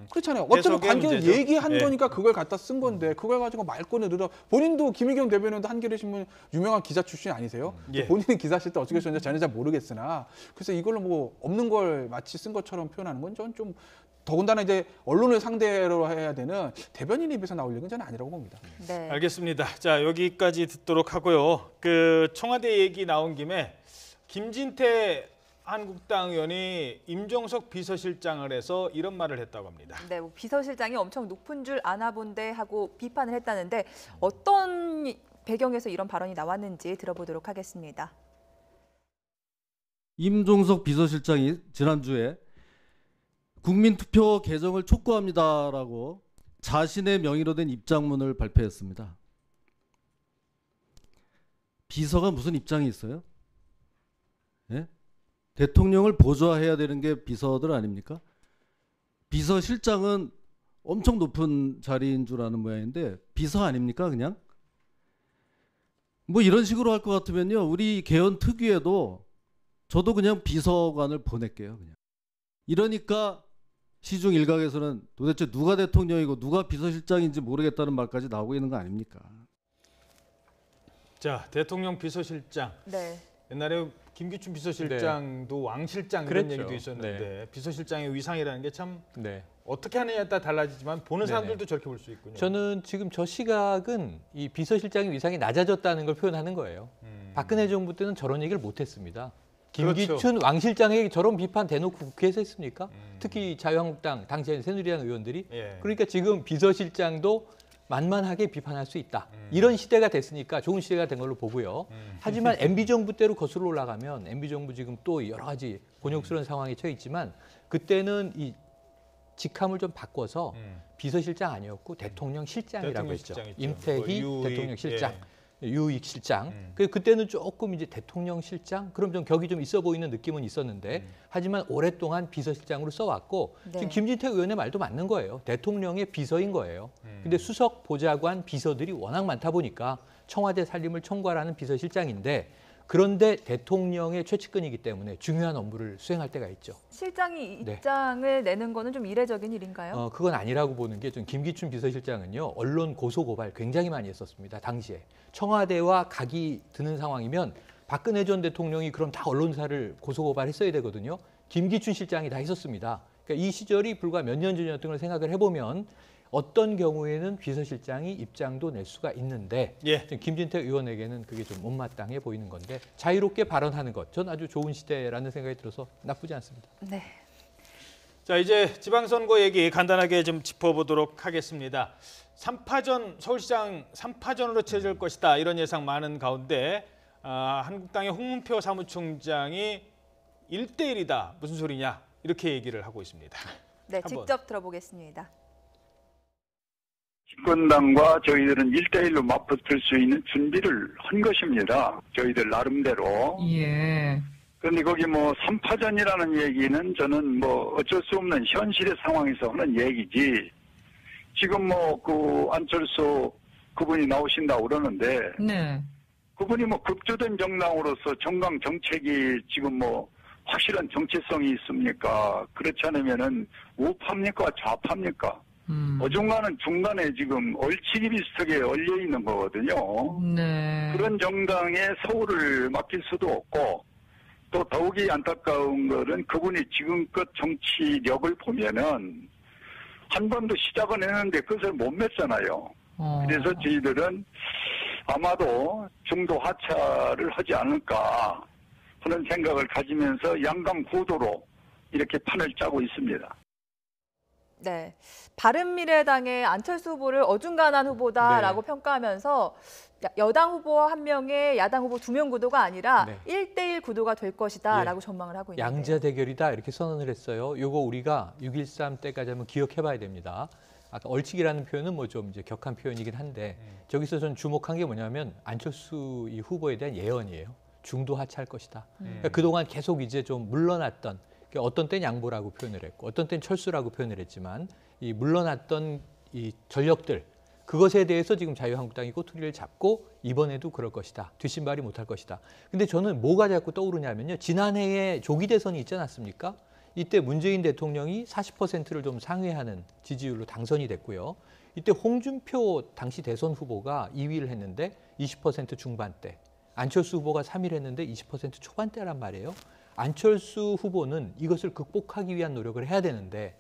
그렇잖아요. 어쩌면 관계를 문제죠. 얘기한 거니까 그걸 갖다 쓴 건데 그걸 가지고 말권을 늘어 본인도 김의겸 대변인도 한겨레신문 유명한 기자 출신 아니세요? 예. 본인은 기사 쓸 때 어떻게 썼는지 저는 잘 모르겠으나 그래서 이걸로 뭐 없는 걸 마치 쓴 것처럼 표현하는 건 저는 좀 더군다나 이제 언론을 상대로 해야 되는 대변인 입에서 나올 얘기는 저는 아니라고 봅니다. 네. 알겠습니다. 자, 여기까지 듣도록 하고요. 그 청와대 얘기 나온 김에 김진태 한국당 의원이 임종석 비서실장을 해서 이런 말을 했다고 합니다. 네, 뭐 비서실장이 엄청 높은 줄 아나 본데 하고 비판을 했다는데 어떤 배경에서 이런 발언이 나왔는지 들어보도록 하겠습니다. 임종석 비서실장이 지난주에 국민투표 개정을 촉구합니다라고 자신의 명의로 된 입장문을 발표했습니다. 비서가 무슨 입장이 있어요? 예? 대통령을 보좌해야 되는 게 비서들 아닙니까? 비서실장은 엄청 높은 자리인 줄 아는 모양인데 비서 아닙니까 그냥? 뭐 이런 식으로 할 것 같으면요 우리 개헌 특위에도 저도 그냥 비서관을 보낼게요 그냥. 이러니까 시중 일각에서는 도대체 누가 대통령이고 누가 비서실장인지 모르겠다는 말까지 나오고 있는 거 아닙니까? 자, 대통령 비서실장. 네. 옛날에 김기춘 비서실장도 왕실장 이런 그랬죠. 얘기도 있었는데 네. 비서실장의 위상이라는 게 참 네. 어떻게 하느냐에 따라 달라지지만 보는 네네. 사람들도 저렇게 볼 수 있군요. 저는 지금 저 시각은 이 비서실장의 위상이 낮아졌다는 걸 표현하는 거예요. 박근혜 정부 때는 저런 얘기를 못했습니다. 김기춘 그렇죠. 왕실장에게 저런 비판 대놓고 국회에서 했습니까? 특히 자유한국당, 당시에 새누리당 의원들이. 예. 그러니까 지금 비서실장도 만만하게 비판할 수 있다. 이런 시대가 됐으니까 좋은 시대가 된 걸로 보고요. 하지만 MB정부 때로 거슬러 올라가면 MB정부 지금 또 여러 가지 곤욕스러운 상황에 처해 있지만 그때는 이 직함을 좀 바꿔서 비서실장 아니었고 대통령 실장이라고 했죠. 실장이죠. 임태희 뭐 대통령 실장. 예. 유익 실장. 그때는 조금 이제 대통령 실장 그럼 좀 격이 좀 있어 보이는 느낌은 있었는데 하지만 오랫동안 비서실장으로 써왔고 네. 지금 김진태 의원의 말도 맞는 거예요. 대통령의 비서인 거예요. 근데 수석 보좌관 비서들이 워낙 많다 보니까 청와대 살림을 총괄하는 비서실장인데 그런데 대통령의 최측근이기 때문에 중요한 업무를 수행할 때가 있죠. 실장이 네. 입장을 내는 거는 좀 이례적인 일인가요? 그건 아니라고 보는 게 좀 김기춘 비서실장은요. 언론 고소 고발 굉장히 많이 했었습니다. 당시에. 청와대와 각이 드는 상황이면 박근혜 전 대통령이 그럼 다 언론사를 고소 고발했어야 되거든요. 김기춘 실장이 다 했었습니다. 그러니까 이 시절이 불과 몇 년 전이었던 걸 생각을 해보면 어떤 경우에는 비서실장이 입장도 낼 수가 있는데 예. 김진태 의원에게는 그게 좀 못마땅해 보이는 건데 자유롭게 발언하는 것, 전 아주 좋은 시대라는 생각이 들어서 나쁘지 않습니다. 네. 자, 이제 지방선거 얘기 간단하게 좀 짚어보도록 하겠습니다. 3파전 서울시장 3파전으로 치러질 것이다 이런 예상 많은 가운데 한국당의 홍문표 사무총장이 1대1이다 무슨 소리냐 이렇게 얘기를 하고 있습니다. 네, 한번. 직접 들어보겠습니다. 집권당과 저희들은 1대1로 맞붙을 수 있는 준비를 한 것입니다. 저희들 나름대로. 예. 그런데 거기 뭐 3파전이라는 얘기는 저는 뭐 어쩔 수 없는 현실의 상황에서 하는 얘기지. 지금 뭐 그 안철수 그분이 나오신다고 그러는데 네. 그분이 뭐 급조된 정당으로서 정강 정책이 지금 뭐 확실한 정체성이 있습니까? 그렇지 않으면은 우파입니까? 좌파입니까? 어중간한 중간에 지금 얼치기 비슷하게 얼려 있는 거거든요. 네. 그런 정당에 서울을 맡길 수도 없고 또 더욱이 안타까운 것은 그분이 지금껏 정치력을 보면은 한 번도 시작은 했는데 그것을 못 맺잖아요. 그래서 저희들은 아마도 중도 하차를 하지 않을까 하는 생각을 가지면서 양강 구도로 이렇게 판을 짜고 있습니다. 네, 바른미래당의 안철수 후보를 어중간한 후보다라고 평가하면서 여당 후보 한 명의 야당 후보 2명 구도가 아니라 1대1 구도가 될 것이다라고 전망을 하고 있는데요. 양자 대결이다 이렇게 선언을 했어요. 요거 우리가 6.13 때까지 한번 기억해봐야 됩니다. 아까 얼치기라는 표현은 뭐 좀 이제 격한 표현이긴 한데 저기서 전 주목한 게 뭐냐면 안철수 이 후보에 대한 예언이에요. 중도 하차할 것이다. 그러니까 그동안 계속 이제 좀 물러났던 어떤 땐 양보라고 표현을 했고 어떤 땐 철수라고 표현을 했지만 이 물러났던 이 전력들 그것에 대해서 지금 자유한국당이 꼬투리를 잡고 이번에도 그럴 것이다. 뒷심발이 못할 것이다. 근데 저는 뭐가 자꾸 떠오르냐면요. 지난해에 조기 대선이 있지 않았습니까? 이때 문재인 대통령이 40%를 좀 상회하는 지지율로 당선이 됐고요. 이때 홍준표 당시 대선 후보가 2위를 했는데 20% 중반대. 안철수 후보가 3위를 했는데 20% 초반대란 말이에요. 안철수 후보는 이것을 극복하기 위한 노력을 해야 되는데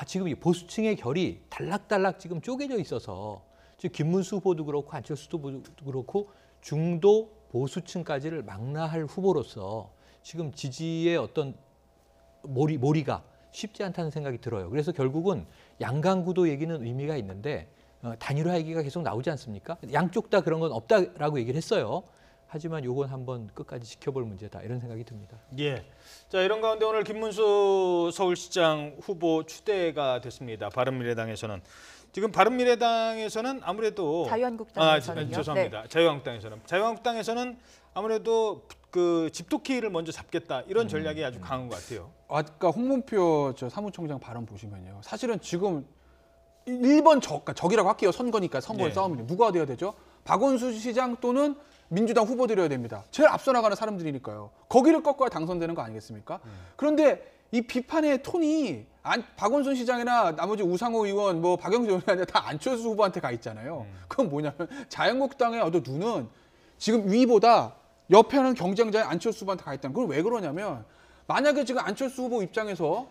지금 이 보수층의 결이 달락달락 지금 쪼개져 있어서 지금 김문수 후보도 그렇고 안철수 후보도 그렇고 중도 보수층까지를 망라할 후보로서 지금 지지의 어떤 몰이가 쉽지 않다는 생각이 들어요. 그래서 결국은 양강구도 얘기는 의미가 있는데 단일화 얘기가 계속 나오지 않습니까? 양쪽 다 그런 건 없다라고 얘기를 했어요. 하지만 이건 한번 끝까지 지켜볼 문제다 이런 생각이 듭니다. 예. 자, 이런 가운데 오늘 김문수 서울시장 후보 추대가 됐습니다. 바른미래당에서는 지금 바른미래당에서는 아무래도 자유한국당에서는요. 죄송합니다. 네. 자유한국당에서는 아무래도 그 집도키를 먼저 잡겠다 이런 전략이 아주 강한 것 같아요. 아까 홍문표 사무총장 발언 보시면요. 사실은 지금 1번 적이라고 할게요. 선거니까 선거의 싸움이니 누가 돼야 되죠? 박원순 시장 또는 민주당 후보들이어야 됩니다. 제일 앞서 나가는 사람들이니까요. 거기를 꺾어야 당선되는 거 아니겠습니까? 그런데 이 비판의 톤이 박원순 시장이나 나머지 우상호 의원, 박영수 의원이 다 안철수 후보한테 가 있잖아요. 그건 뭐냐면 자유한국당의 어떤 눈은 지금 위보다 옆에 하는 경쟁자인 안철수 후보한테 가 있다는. 그건 왜 그러냐면 만약에 지금 안철수 후보 입장에서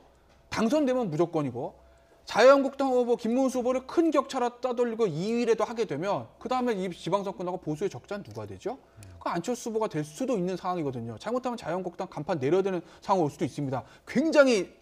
당선되면 무조건이고 자유한국당 후보 김문수 후보를 큰 격차로 따돌리고 2위라도 하게 되면 그다음에 이 지방선거하고 보수의 적자는 누가 되죠? 그 안철수 후보가 될 수도 있는 상황이거든요. 잘못하면 자유한국당 간판 내려야 되는 상황이 올 수도 있습니다. 굉장히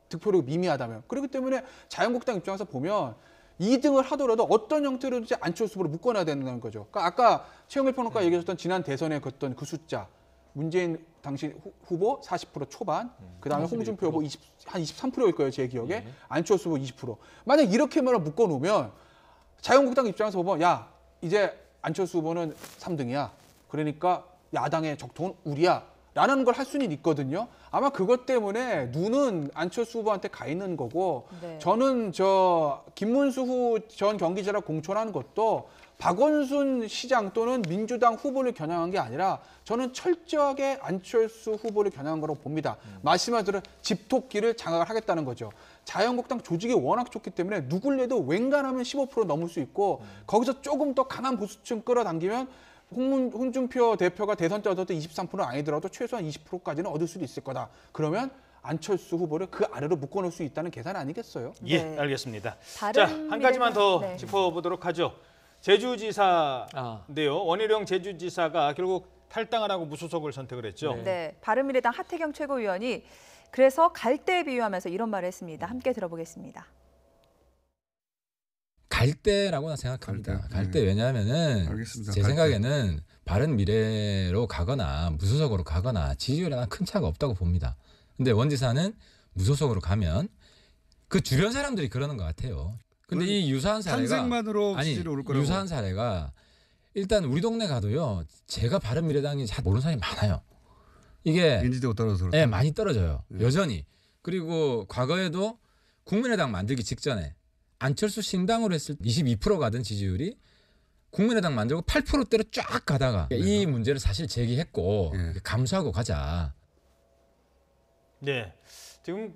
득표력이 미미하다면. 그렇기 때문에 자유한국당 입장에서 보면 2등을 하더라도 어떤 형태로든지 안철수 후보를 묶어놔야 된다는 거죠. 그러니까 아까 최영일 평론가 얘기하셨던 지난 대선에 걷던 그 숫자. 문재인 당시 후보 40% 초반, 그다음에 홍준표 후보 한 23%일 거예요, 제 기억에. 안철수 후보 20%. 만약 이렇게만 묶어놓으면 자유한국당 입장에서 보면 야, 이제 안철수 후보는 3등이야. 그러니까 야당의 적통은 우리야. 라는 걸 할 수는 있거든요. 아마 그것 때문에 눈은 안철수 후보한테 가 있는 거고 저는 김문수 전 경기지사 공천하는 것도 박원순 시장 또는 민주당 후보를 겨냥한 게 아니라 저는 철저하게 안철수 후보를 겨냥한 거라고 봅니다. 말씀하신 대로 집토끼를 장악을 하겠다는 거죠. 자유한국당 조직이 워낙 좋기 때문에 누굴 내도 웬간하면 15% 넘을 수 있고 거기서 조금 더 강한 보수층 끌어당기면 홍준표 대표가 대선 때 얻었던 23%는 아니더라도 최소한 20%까지는 얻을 수도 있을 거다. 그러면 안철수 후보를 그 아래로 묶어놓을 수 있다는 계산 아니겠어요? 예, 알겠습니다. 자, 한 가지만 더 짚어보도록 하죠. 제주지사인데요. 원희룡 제주지사가 결국 탈당을 하고 무소속을 선택을 했죠. 네, 바른미래당 하태경 최고위원이 그래서 갈대에 비유하면서 이런 말을 했습니다. 함께 들어보겠습니다. 갈대라고 생각합니다. 갈대 왜냐하면은 제 생각에는 바른미래로 가거나 무소속으로 가거나 지지율에 큰 차가 없다고 봅니다. 근데 원 지사는 무소속으로 가면 그 주변 사람들이 그러는 것 같아요. 근데 이 유사한 사례가 탄생만으로 지지로 올 거라고. 유사한 사례가 일단 우리 동네 가도요. 제가 바른미래당이 잘 모르는 사람이 많아요. 이게 인지도가 떨어져서 그렇다. 네, 많이 떨어져요. 여전히. 그리고 과거에도 국민의당 만들기 직전에 안철수 신당으로 했을 때 22% 가던 지지율이 국민의당 만들고 8%대로 쫙 가다가 이 문제를 사실 제기했고 감수하고 가자. 네. 지금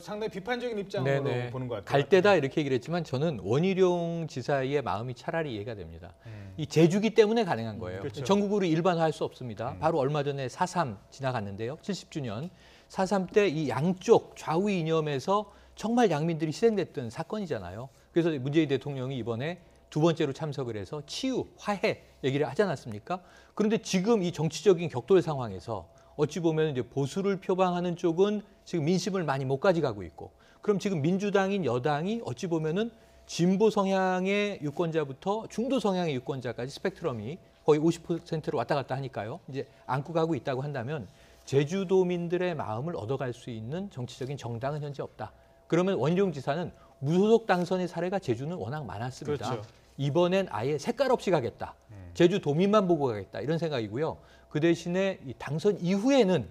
상당히 비판적인 입장으로 보는 것 같아요. 갈대다 이렇게 얘기를 했지만 저는 원희룡 지사의 마음이 차라리 이해가 됩니다. 이 제주기 때문에 가능한 거예요. 그렇죠. 전국으로 일반화할 수 없습니다. 바로 얼마 전에 4.3 지나갔는데요. 70주년. 4.3 때 이 양쪽 좌우 이념에서 정말 양민들이 희생됐던 사건이잖아요. 그래서 문재인 대통령이 이번에 두 번째로 참석을 해서 치유, 화해 얘기를 하지 않았습니까? 그런데 지금 이 정치적인 격돌 상황에서 어찌 보면 이제 보수를 표방하는 쪽은 지금 민심을 많이 못 가져가고 있고, 그럼 지금 민주당인 여당이 어찌 보면은 진보 성향의 유권자부터 중도 성향의 유권자까지 스펙트럼이 거의 50%로 왔다 갔다 하니까요. 이제 안고 가고 있다고 한다면 제주도민들의 마음을 얻어갈 수 있는 정치적인 정당은 현재 없다. 그러면 원희룡 지사는 무소속 당선의 사례가 제주는 워낙 많았습니다. 그렇죠. 이번엔 아예 색깔 없이 가겠다. 제주도민만 보고 가겠다. 이런 생각이고요. 그 대신에 이 당선 이후에는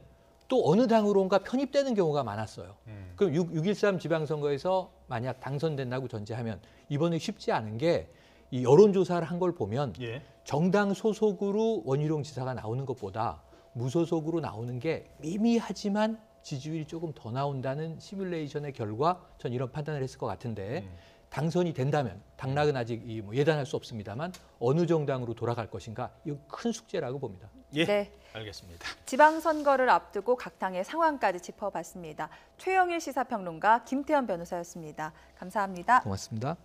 또 어느 당으로인가 편입되는 경우가 많았어요. 그럼 6.13 지방선거에서 만약 당선된다고 전제하면 이번에 쉽지 않은 게 이 여론조사를 한 걸 보면 예. 정당 소속으로 원희룡 지사가 나오는 것보다 무소속으로 나오는 게 미미하지만 지지율이 조금 더 나온다는 시뮬레이션의 결과 전 이런 판단을 했을 것 같은데 당선이 된다면 당락은 아직 뭐 예단할 수 없습니다만 어느 정당으로 돌아갈 것인가 이거 큰 숙제라고 봅니다. 예, 네. 알겠습니다. 지방선거를 앞두고 각 당의 상황까지 짚어봤습니다. 최영일 시사평론가, 김태현 변호사였습니다. 감사합니다. 고맙습니다.